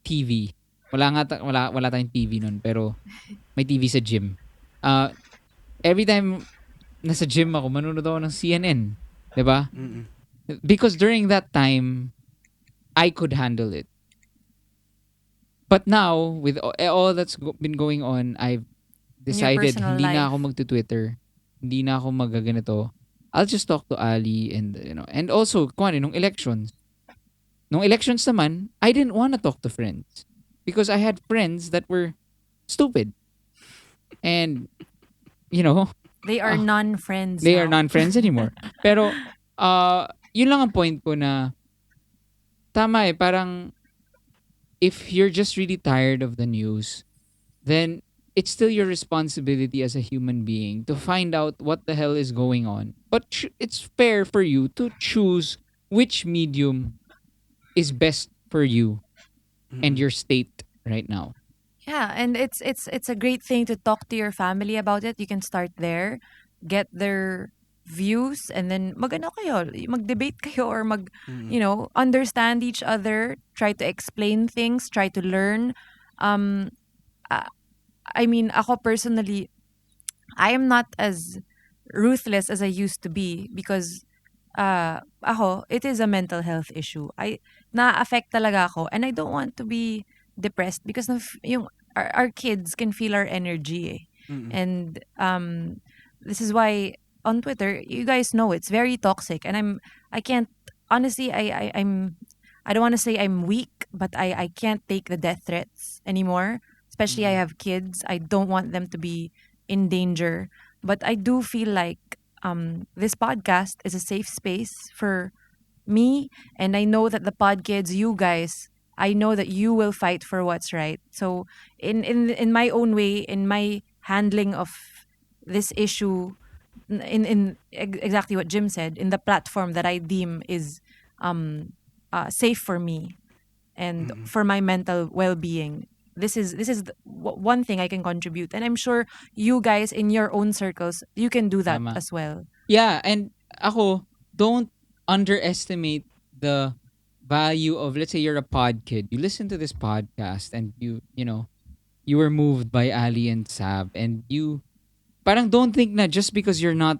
TV. Wala tayong TV nun, pero may TV sa gym. Uh every time nasa gym ako, manonood ako ng CNN, 'di ba? Mm-mm. Because during that time, I could handle it. But now, with all that's been going on, I've In your decided personal hindi na ako life. magto-Twitter. Hindi na ako magaganito. I'll just talk to Ali, and and also kuwan nung elections. Nung elections naman, I didn't want to talk to friends because I had friends that were stupid, and you know, They are uh, non-friends they are now. non-friends anymore. Pero yun lang ang point ko na tama eh, parang if you're just really tired of the news, then it's still your responsibility as a human being to find out what the hell is going on. But it's fair for you to choose which medium is best for you and Mm-mm. your state right now. Yeah, and it's a great thing to talk to your family about it. You can start there, get their views, and then kayo, mag-debate kayo or Mm-mm. understand each other, try to explain things, try to learn. Um, uh, I mean, ako personally, I am not as ruthless as I used to be because it is a mental health issue. Na-affect talaga ako and I don't want to be depressed because our kids can feel our energy eh. Mm-mm. And this is why on Twitter, you guys know it's very toxic and I can't honestly I don't want to say I'm weak, but I can't take the death threats anymore. Especially I Mm-mm. have kids. I don't want them to be in danger. But I do feel like this podcast is a safe space for me, and I know that the podkids, you guys, I know that you will fight for what's right. So in my own way, in my handling of this issue, exactly what Jim said, in the platform that I deem is safe for me and Mm. for my mental well-being. One thing I can contribute, and I'm sure you guys in your own circles, you can do that Tama. as well. Yeah, and ako, don't underestimate the value of, let's say you're a pod kid. You listen to this podcast and you were moved by Ali and Sab, and you parang don't think na just because you're not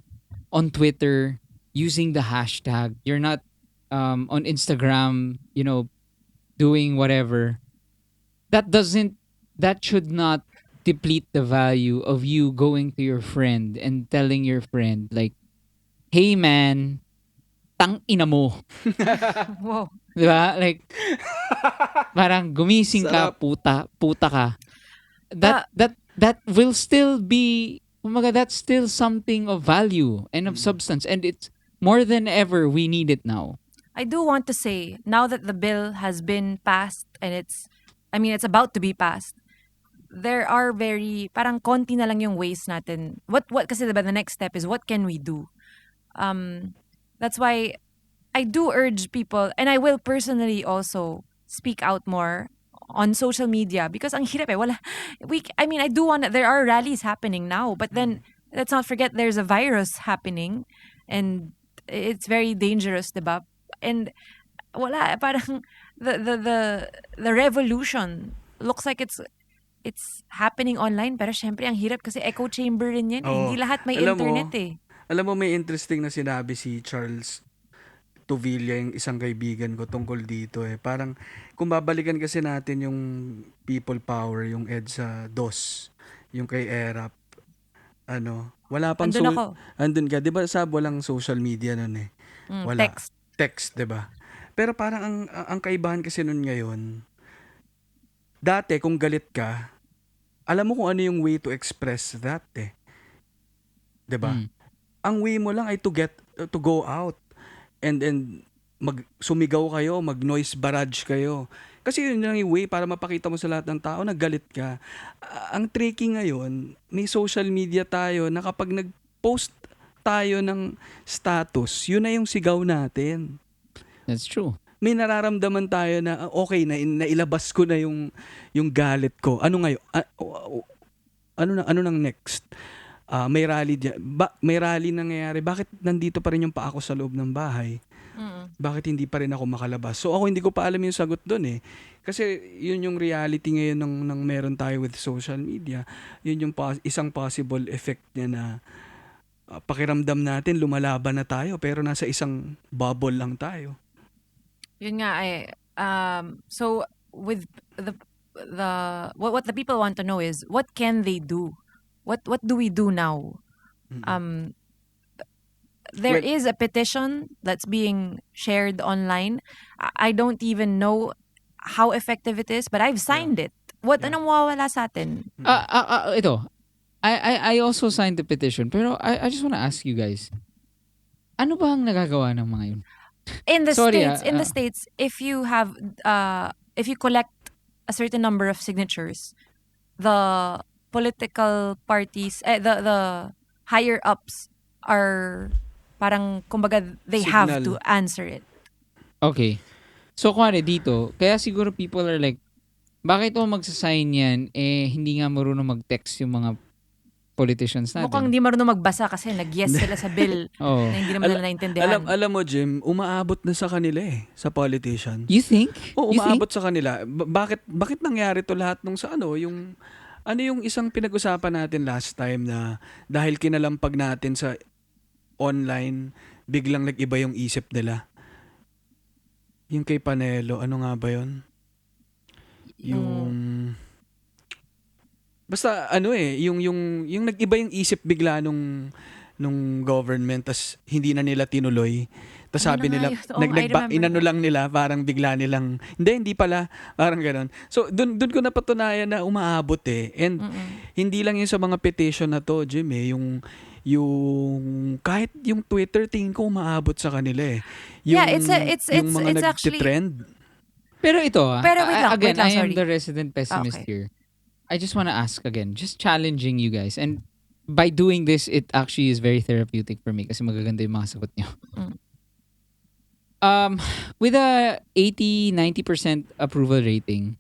on Twitter using the hashtag, you're not on Instagram, doing whatever. That doesn't that should not deplete the value of you going to your friend and telling your friend like, "Hey man, tang ina mo." Whoa. 'Di ba? Like parang gumising ka, Sarap. puta, puta ka. That But that that will still be, kumaga, that's still something of value and of Mm. substance, and it's more than ever we need it now. I do want to say, now that the bill has been passed and it's about to be passed, there are parang konti na lang yung ways natin. Kasi diba the next step is what can we do? Um, that's why I do urge people, and I will personally also speak out more on social media because ang hirap eh. I do want, there are rallies happening now, but then let's not forget there's a virus happening and it's very dangerous, diba? And parang the revolution looks like it's happening online, pero syempre ang hirap kasi echo chamber rin yan eh. Hindi Oo. lahat may Alam mo, internet eh. may interesting na sinabi si Charles Tuvilla, yung isang kaibigan ko, tungkol dito eh. Parang, kung babalikan kasi natin yung people power, yung EDSA DOS, yung kay ERAP, wala pang Andun ako. andun ka, 'di ba? Walang social media nun eh. Wala. Text. Text, 'di ba? Pero parang ang kaibahan kasi nun ngayon, dati kung galit ka, alam mo kung ano yung way to express that eh, 'di ba? Mm. Ang way mo lang ay to go out and sumigaw kayo, mag noise barrage kayo. Kasi yun lang yung way para mapakita mo sa lahat ng tao na galit ka. Ang tricky ngayon, may social media tayo na kapag nag-post tayo ng status, yun na yung sigaw natin. That's true. May nararamdaman tayo na okay na nailabas ko na yung galit ko. Ano ngayon? Ano nang next? May rally may rally nangyayari. Bakit nandito pa rin yung paa ko sa loob ng bahay? Bakit hindi pa rin ako makalabas? So ako hindi ko pa alam yung sagot doon eh. Kasi yun yung reality ngayon ng meron tayo with social media. Yun yung isang possible effect niya na pakiramdam natin lumalaban na tayo pero nasa isang bubble lang tayo. Yun nga so with the what the people want to know is what can they do? What do we do now? There Well, is a petition that's being shared online. I don't even know how effective it is, but I've yeah. signed it. What Yeah. anong mawawala sa atin? Ito. I also signed the petition, pero I just wanna ask you guys, ano ba ang nagagawa ng mga yun? In the Sorry, states, if you collect a certain number of signatures, the political parties, the higher ups are parang kumbaga they have Signal. to answer it. Okay. So, kuwari dito, kaya siguro people are like, bakit ako magsasign yan, hindi nga marunong mag-text yung mga politicians natin. Mukhang hindi marunong magbasa kasi nag-yes sila sa bill Oo. na hindi naman nila naintindihan. Alam mo, Jim, umaabot na sa kanila eh, sa politicians. You think? Oo, You think? umaabot sa kanila. Bakit nangyari to lahat nung sa yung isang pinag-usapan natin last time na dahil kinalampag natin sa online, biglang nag-iba yung isip nila. Yung kay Panelo, ano nga ba yun? Yung basta yung nag-iba yung isip bigla nung government, tas hindi na nila tinuloy. Tas Ano sabi na nila, nga yun? I remember inano that. lang nila, parang bigla nilang, hindi pala, parang gano'n. So, dun ko napatunayan na umaabot eh. And hindi lang yun sa mga petition na to, Jim eh, yung kahit yung Twitter, tingin ko umaabot sa kanila eh. Yeah, it's yung mga actually nagtitrend. Pero ito Pero wait again, lang, I am sorry. the resident pessimist Okay. here. I just want to ask again, just challenging you guys. And by doing this, it actually is very therapeutic for me kasi magaganda yung mga sagot niyo. Mm. Um, with a 80-90% approval rating,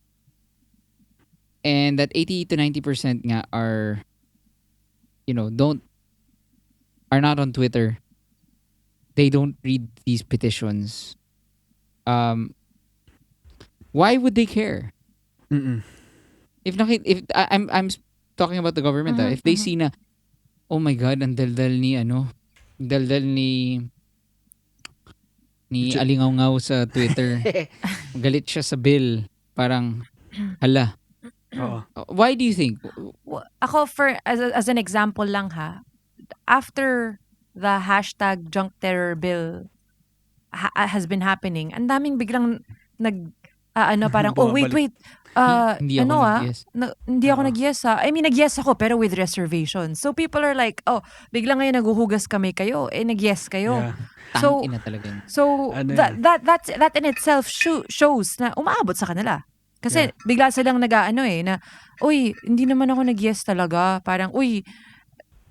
and that 80 to 90% nga are, don't are not on Twitter. They don't read these petitions. Um, why would they care? Mm-mm. If talking about the government, Mhm, if they mhm. see na, oh my god, ang daldal ni daldal ni Ch- Alingaw sa Twitter. Galit siya sa bill. Parang, hala. Oo. Why do you think? Ako for as an example lang ha, after the hashtag junk terror bill has been happening, ang daming biglang nag ano parang, "Oh, wait, Bumabalik. wait, Hindi ako ano, nag-yes. hindi ako Oo. nag-yes, I mean, nag-yes ako pero with reservations." So people are like, "Oh, biglang ngayon naghuhugas kami kayo, nag-yes kayo." Yeah. Tang So ina talaga yun. so Ano that eh. that in itself shows na umaabot sa kanila. Yeah. Kasi bigla silang nag-aano na, "Uy, hindi naman ako nag-yes talaga." Parang, "Uy,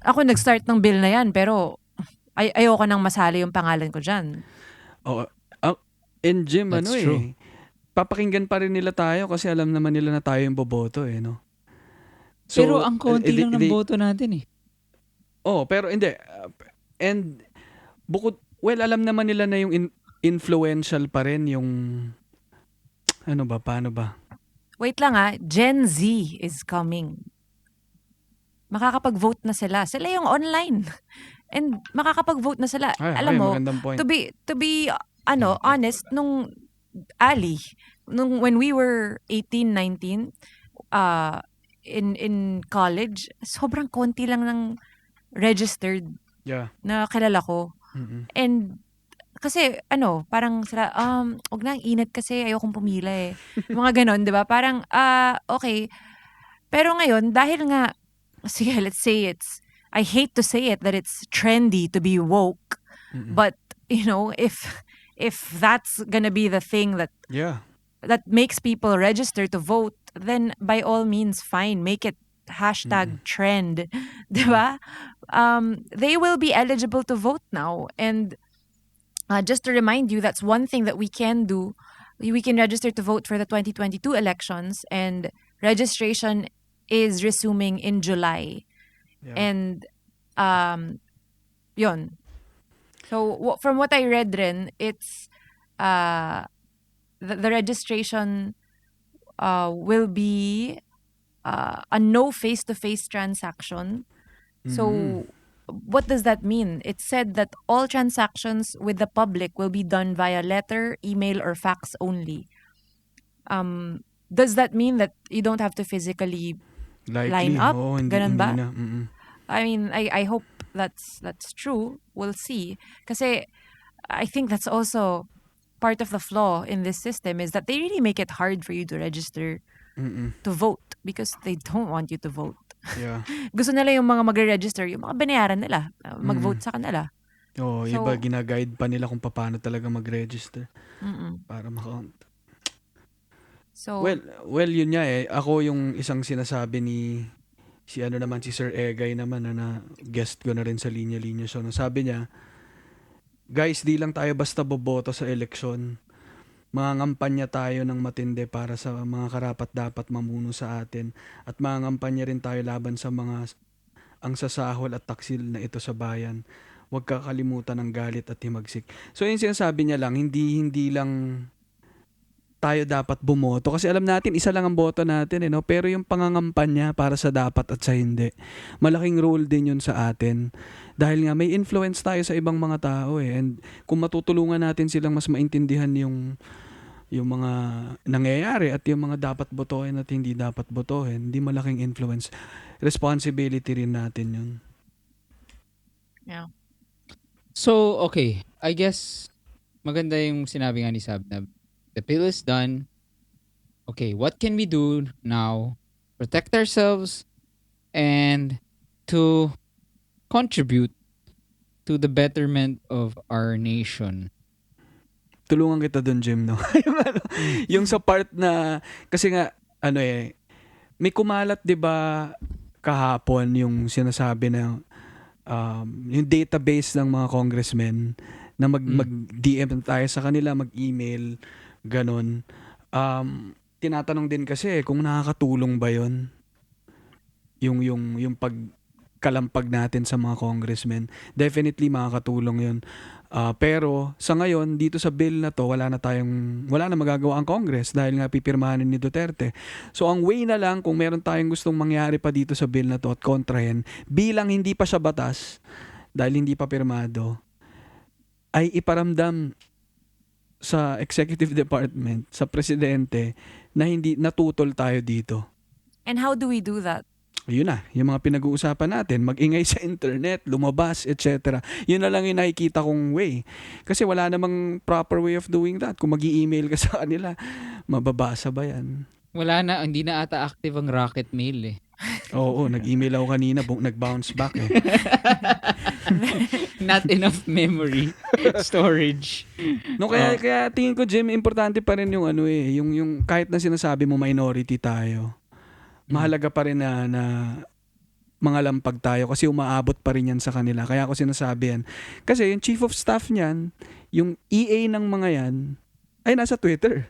ako nag-start ng bill na 'yan pero ayoko nang masali yung pangalan ko diyan." Oo. Ang in gym That's ano true. papakinggan pa rin nila tayo kasi alam naman nila na tayo yung boboto no. Pero So ang konti lang ng di, boto natin eh. pero hindi and well alam naman nila na yung influential pa rin yung ano ba paano ba? Wait lang Gen Z is coming. Makakapag-vote na sila. Sila yung online. And makakapag-vote na sila. Ay Alam mo, magandang point. to be honest, nung Ali, when we were 18, 19, uh, in college, sobrang konti lang ng registered Yeah. na kilala ko. Mm-mm. And kasi parang sila, wag na, ang init kasi ayokong pumila eh. Mga ganon, di ba? Parang, okay. Pero ngayon, dahil nga, sige, let's say I hate to say it, that it's trendy to be woke. Mm-mm. But, if that's gonna be the thing Yeah. that makes people register to vote, then by all means, fine, make it hashtag trend, di ba? They will be eligible to vote now. And just to remind you, that's one thing that we can do. We can register to vote for the 2022 elections, and registration is resuming in July. Yeah. And yun. So from what I read rin, it's the registration will be a no face-to-face transaction. So what does that mean? It said that all transactions with the public will be done via letter, email, or fax only. Does that mean that you don't have to physically line Likely. up? Oo, Ganun hindi ba? na. Mm-mm. I mean, I hope that's true. We'll see. Kasi I think that's also part of the flaw in this system, is that they really make it hard for you to register Mm-mm. to vote because they don't want you to vote. Yeah. Gusto nila yung mga magre-register, yung mga binayaran nila, mag-vote sa kanila. Iba So, gina-guide pa nila kung paano talaga mag-register mm-mm. para ma-count. So, Well, yun nga Ako yung isang sinasabi si naman si Sir Egay naman na guest ko na rin sa Linya-Linya show. Sabi niya, guys, di lang tayo basta boboto sa eleksyon. Mangangampanya tayo ng matindi para sa mga karapat-dapat mamuno sa atin, at mangangampanya rin tayo laban sa mga ang sasahol at taksil na ito sa bayan. Huwag kakalimutan ng galit at himagsik. So yung sinasabi niya lang, hindi lang tayo dapat bumoto kasi alam natin isa lang ang boto natin no? Pero yung pangangampanya para sa dapat at sa hindi, malaking role din yun sa atin dahil nga may influence tayo sa ibang mga tao and kung matutulungan natin silang mas maintindihan yung mga nangyayari at yung mga dapat botohin at hindi dapat botohin, hindi malaking influence, responsibility rin natin yun. yeah. So, okay. I guess maganda yung sinabi nga ni Sab na the bill is done. Okay, what can we do now? Protect ourselves and to contribute to the betterment of our nation. tulungan kita dun, Jim, no? yung, ano, Mm. yung sa part na, kasi nga, ano may kumalat, di ba, kahapon yung sinasabi na yung database ng mga congressmen na Mm. mag-DM tayo sa kanila, mag-email, ganon. Tinatanong din kasi kung nakakatulong ba yon yung pagkalampag natin sa mga congressmen. Definitely makakatulong yun. Pero sa ngayon, dito sa bill na to, wala na magagawa ang Congress dahil nga pipirmahanin ni Duterte. So ang way na lang, kung meron tayong gustong mangyari pa dito sa bill na to at kontrahin, bilang hindi pa siya batas, dahil hindi pa pirmado, ay iparamdam sa executive department, sa presidente, na hindi natutol tayo dito. And how do we do that? Yun na, yung mga pinag-uusapan natin, mag-ingay sa internet, lumabas, etc. Yun na lang yung nakikita kong way. Kasi wala namang proper way of doing that. Kung mag-i-email ka sa kanila, mababasa ba yan? Wala na, hindi na ata active ang rocket mail eh. Oo, nag-email ako kanina, nag-bounce back eh. Not enough memory storage. No, kaya tingin ko, Jim, importante pa rin yung yung kahit na sinasabi mo minority tayo, mahalaga pa rin na mga lampag tayo kasi umaabot pa rin yan sa kanila. Kaya ako sinasabi yan. Kasi yung chief of staff niyan, yung EA ng mga yan, ay nasa Twitter.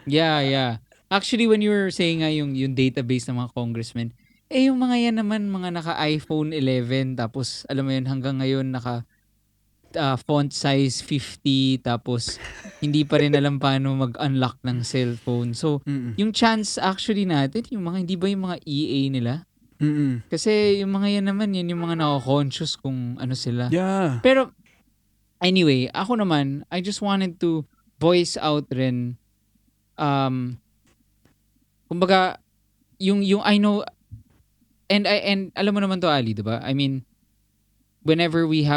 Yeah. Actually, when you were saying nga yung database ng mga congressmen, yung mga yan naman, mga naka-iPhone 11, tapos alam mo yun, hanggang ngayon naka font size 50, tapos hindi pa rin alam paano mag-unlock ng cellphone. So, Mm-mm. yung chance actually natin, yung mga, hindi ba yung mga EA nila? Mm-mm. Kasi yung mga yan naman, yan yung mga nako-conscious kung ano sila. Yeah. Pero, anyway, ako naman, I just wanted to voice out rin, kumbaga, yung I know, and alam mo naman to, Ali, diba? I mean, whenever we've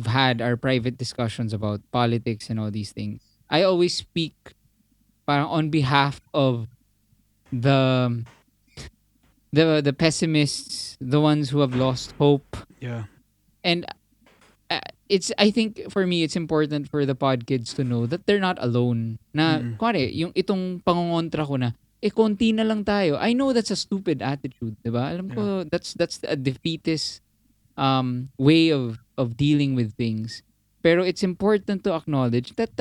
had our private discussions about politics and all these things, I always speak parang on behalf of the the pessimists, the ones who have lost hope. Yeah. And I think for me it's important for the podkids to know that they're not alone. Na kuwari, yung itong pangongontra ko na konti na lang tayo. I know that's a stupid attitude, 'di ba? Alam ko that's a defeatist way of dealing with things. Pero it's important to acknowledge that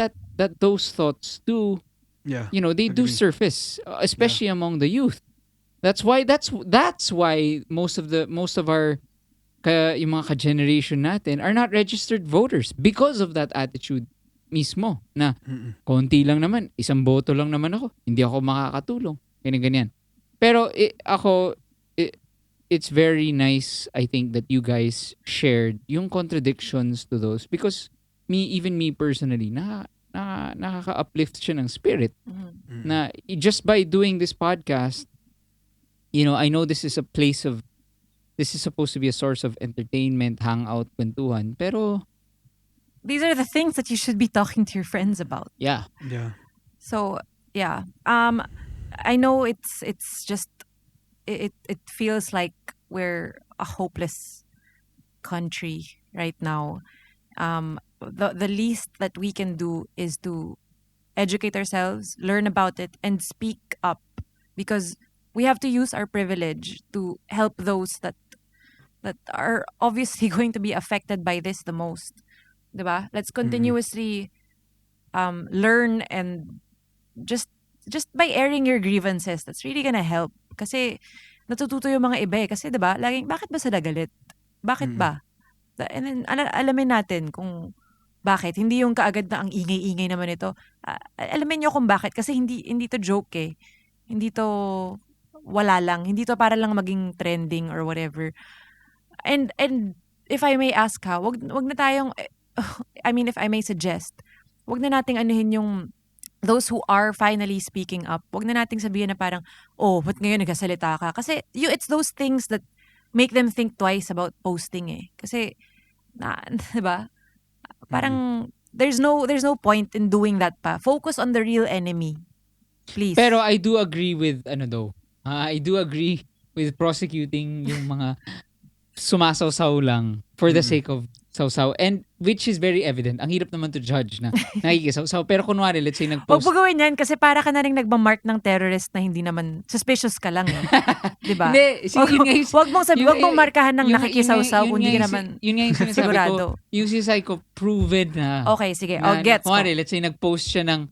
those thoughts do, they do surface, especially among the youth. That's why most of our yung mga ka-generation natin are not registered voters because of that attitude mismo na konti lang naman, isang boto lang naman ako, hindi ako makakatulong, ganyan. Pero it's very nice, I think, that you guys shared yung contradictions to those, because even me personally, nakaka-uplift siya ng spirit na just by doing this podcast, I know this is supposed to be a source of entertainment, hangout, kwentuhan, pero These are the things that you should be talking to your friends about. yeah. So, yeah. I know it's just it feels like we're a hopeless country right now. The least that we can do is to educate ourselves, learn about it, and speak up, because we have to use our privilege to help those that are obviously going to be affected by this the most. Diba? Let's continuously learn, and just by airing your grievances, that's really gonna help. Kasi natututo yung mga iba eh. Kasi diba, laging, bakit ba sila galit? Bakit ba? And then, alamin natin kung bakit. Hindi yung kaagad na ang ingay-ingay naman ito. Alamin nyo kung bakit. Kasi hindi to joke eh. Hindi to wala lang. Hindi to para lang maging trending or whatever. And if I may ask wag na tayong, I mean, if I may suggest, wag na nating anuhin yung those who are finally speaking up. Wag na nating sabihin na parang, ba't ngayon nagsasalita ka? Kasi it's those things that make them think twice about posting eh. Kasi, diba? Parang, there's no point in doing that pa. Focus on the real enemy. Please. Pero I do agree with I do agree with prosecuting yung mga sumasawsaw lang for the Mm. sake of sawsaw, and which is very evident. Ang hirap naman to judge na nakikisawsaw. Pero kunwari, let's say Wag mo nag-post. gawin yan kasi para ka na rin nagmamark ng terrorist na hindi naman suspicious ka lang eh. 'Di ba? Hindi, Wag, yun nga yung, wag mong markahan ng nakikisawsaw yun kung nga hindi ka yung, naman yun nga yung sinasabi ko, sigurado. yung sinasabi ko, proven na, Okay, sige. Oh, na gets ko. kunwari, let's say nag-post siya ng,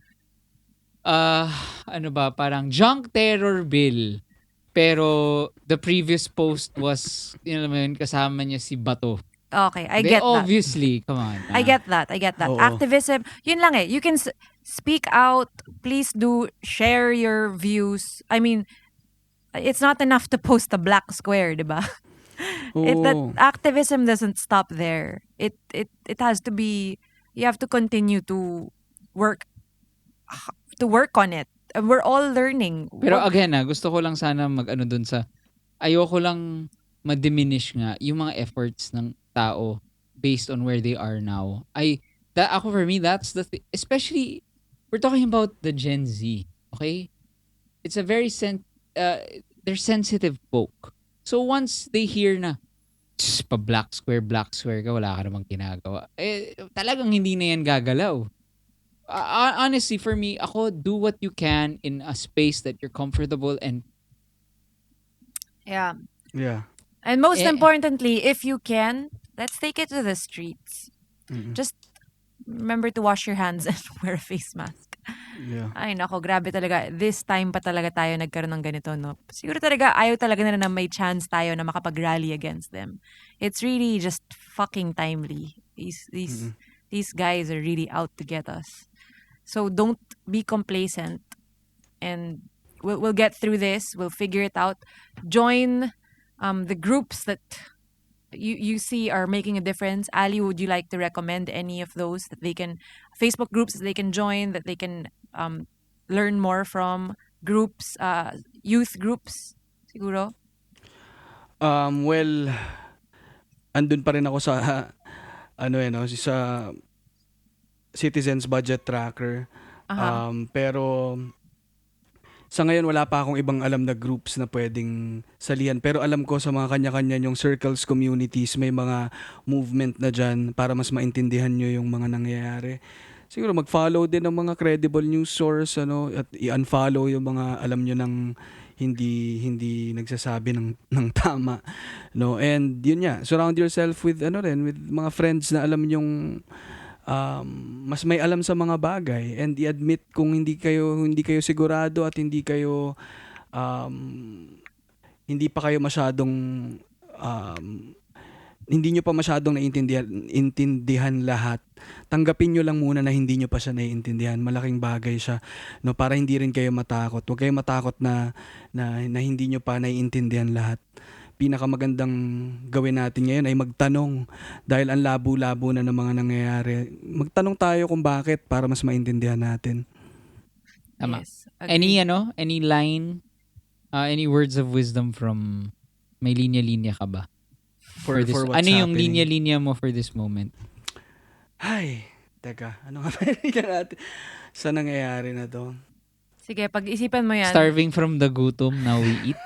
ah, ano ba, parang junk terror bill. Pero the previous post was, yun naman yun, kasama niya si Bato. Okay, I De, get that. obviously, come on. I get that. I get that. Oo. Activism, yun lang eh. You can speak out. Please do share your views. I mean, it's not enough to post a black square, di ba? That Oo. activism doesn't stop there. It has to be. You have to continue to work work on it. We're all learning. Pero again, gusto ko lang sana mag-ano dun sa, ayoko lang ma-diminish nga yung mga efforts ng tao based on where they are now. Ako for me, that's the especially, we're talking about the Gen Z, okay? It's a very they're sensitive folk. So once they hear na, pa black square ka, wala ka namang ginagawa. Talagang hindi na yan gagalaw. Honestly, for me, ako, do what you can in a space that you're comfortable and Yeah. Yeah. And most Eh. importantly, if you can, let's take it to the streets. Mm. Just remember to wash your hands and wear a face mask. Yeah. Ay, nako, grabe talaga. This time pa talaga tayo nagkaroon ng ganito, no? Siguro talaga, ayaw talaga na may chance tayo na makapag-rally against them. It's really just fucking timely. These guys are really out to get us. So don't be complacent. And we'll get through this. We'll figure it out. Join the groups that you see are making a difference. Ali, would you like to recommend any of those that they can, Facebook groups that they can join, that they can learn more from? Groups, youth groups, siguro? Well, andun pa rin ako sa sa Citizens Budget Tracker. Aha. Pero sa ngayon wala pa akong ibang alam na groups na pwedeng salihan. Pero alam ko sa mga kanya-kanya yung circles, communities, may mga movement na dyan para mas maintindihan nyo yung mga nangyayari. Siguro mag-follow din ng mga credible news source at i-unfollow yung mga alam nyo ng hindi nagsasabi ng tama, no. And yun nga, surround yourself with with mga friends na alam nyong mas may alam sa mga bagay, and i-admit kung hindi kayo sigurado at hindi pa kayo masyadong hindi nyo pa masyadong intindihan lahat. Tanggapin nyo lang muna na hindi nyo pa siya naiintindihan. Malaking bagay siya, no, para hindi rin kayo matakot. Huwag kayong matakot na hindi nyo pa naiintindihan lahat. Pinakamagandang gawin natin ngayon ay magtanong, dahil ang labo-labo na ng mga nangyayari. Magtanong tayo kung bakit, para mas maintindihan natin. Tama. Yes. Agree. Any line, any words of wisdom from, may linya-linya ka ba? For this, what's ano yung happening. linya-linya mo for this moment? Ay, teka, ano nga ba natin sa nangyayari na to? Sige, pag-isipan mo yan. Starving from the gutom, now we eat.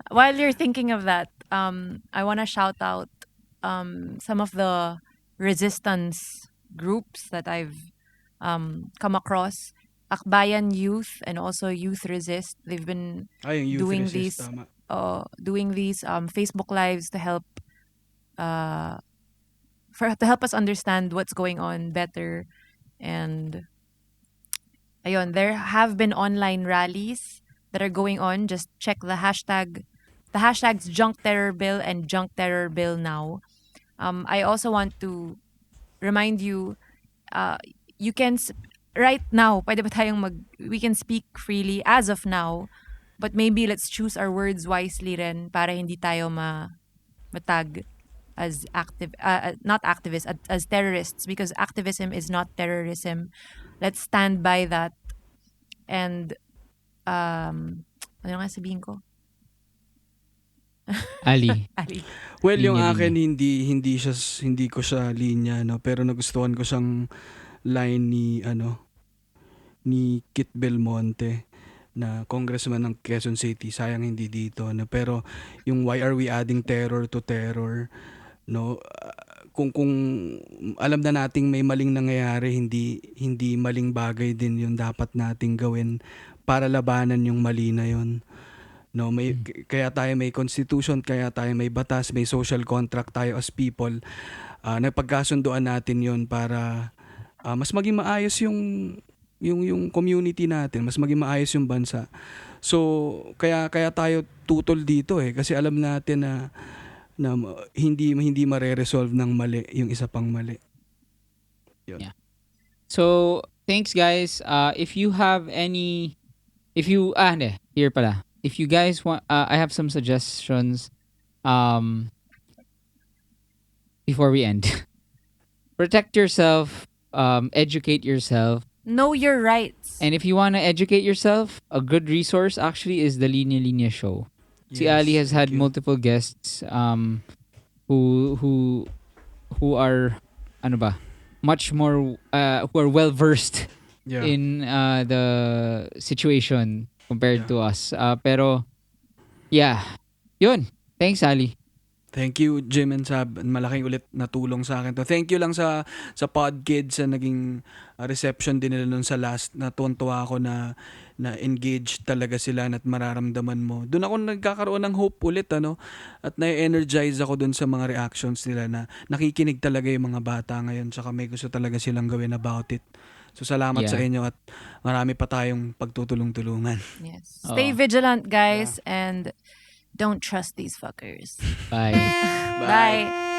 While you're thinking of that, I want to shout out some of the resistance groups that I've come across. Akbayan Youth and also Youth Resist. They've been Ay, yung youth doing resist, these tama. Facebook lives to help to help us understand what's going on better. And ayun, there have been online rallies that are going on. Just check the hashtags Junk Terror Bill and Junk Terror Bill now. I also want to remind you, you can right now, pwede ba tayong we can speak freely as of now, but maybe let's choose our words wisely rin para hindi tayo matag as not activists, as terrorists, because activism is not terrorism. Let's stand by that. And ano nga sabihin ko? Ali. Ali. Well, yung Linya-linya. akin hindi ko siya linya, no, pero nagustuhan ko siyang line ni Kit Belmonte na congressman ng Quezon City, sayang hindi dito, no? Pero yung why are we adding terror to terror, no? Kung alam na nating may maling nangyayari, hindi maling bagay din yung dapat nating gawin para labanan yung mali na yun. No, Mm. kaya tayo may constitution, kaya tayo may batas, may social contract tayo as people. Napagkasunduan natin yon para mas maging maayos yung community natin, mas maging maayos yung bansa. So, kaya tayo tutol dito kasi alam natin na hindi mare-resolve ng mali yung isa pang mali. Yun. Yeah. So, thanks guys. If you have any if you hindi, here pala. If you guys want I have some suggestions um before we end. Protect yourself, educate yourself. Know your rights. And if you want to educate yourself, a good resource actually is the Linya-Linya show. Si Ali Yes, has thank had you. multiple guests who who who are ano ba, much more who are well versed Yeah. in the situation compared Yeah. to us. Pero yeah, yun. Thanks Ali. Thank you, Jim and Sab. Malaking ulit na tulong sa akin to. Thank you lang sa podkids sa naging reception din nila nun sa last. Natuwa ako na engaged talaga sila at mararamdaman mo. Doon ako nagkakaroon ng hope ulit at na-energize ako doon sa mga reactions nila na nakikinig talaga yung mga bata ngayon tsaka may gusto talaga silang gawin about it. So salamat sa Yeah. inyo at marami pa tayong pagtutulong-tulungan. Yes. Oo. Stay vigilant, guys, and don't trust these fuckers. Bye. Bye.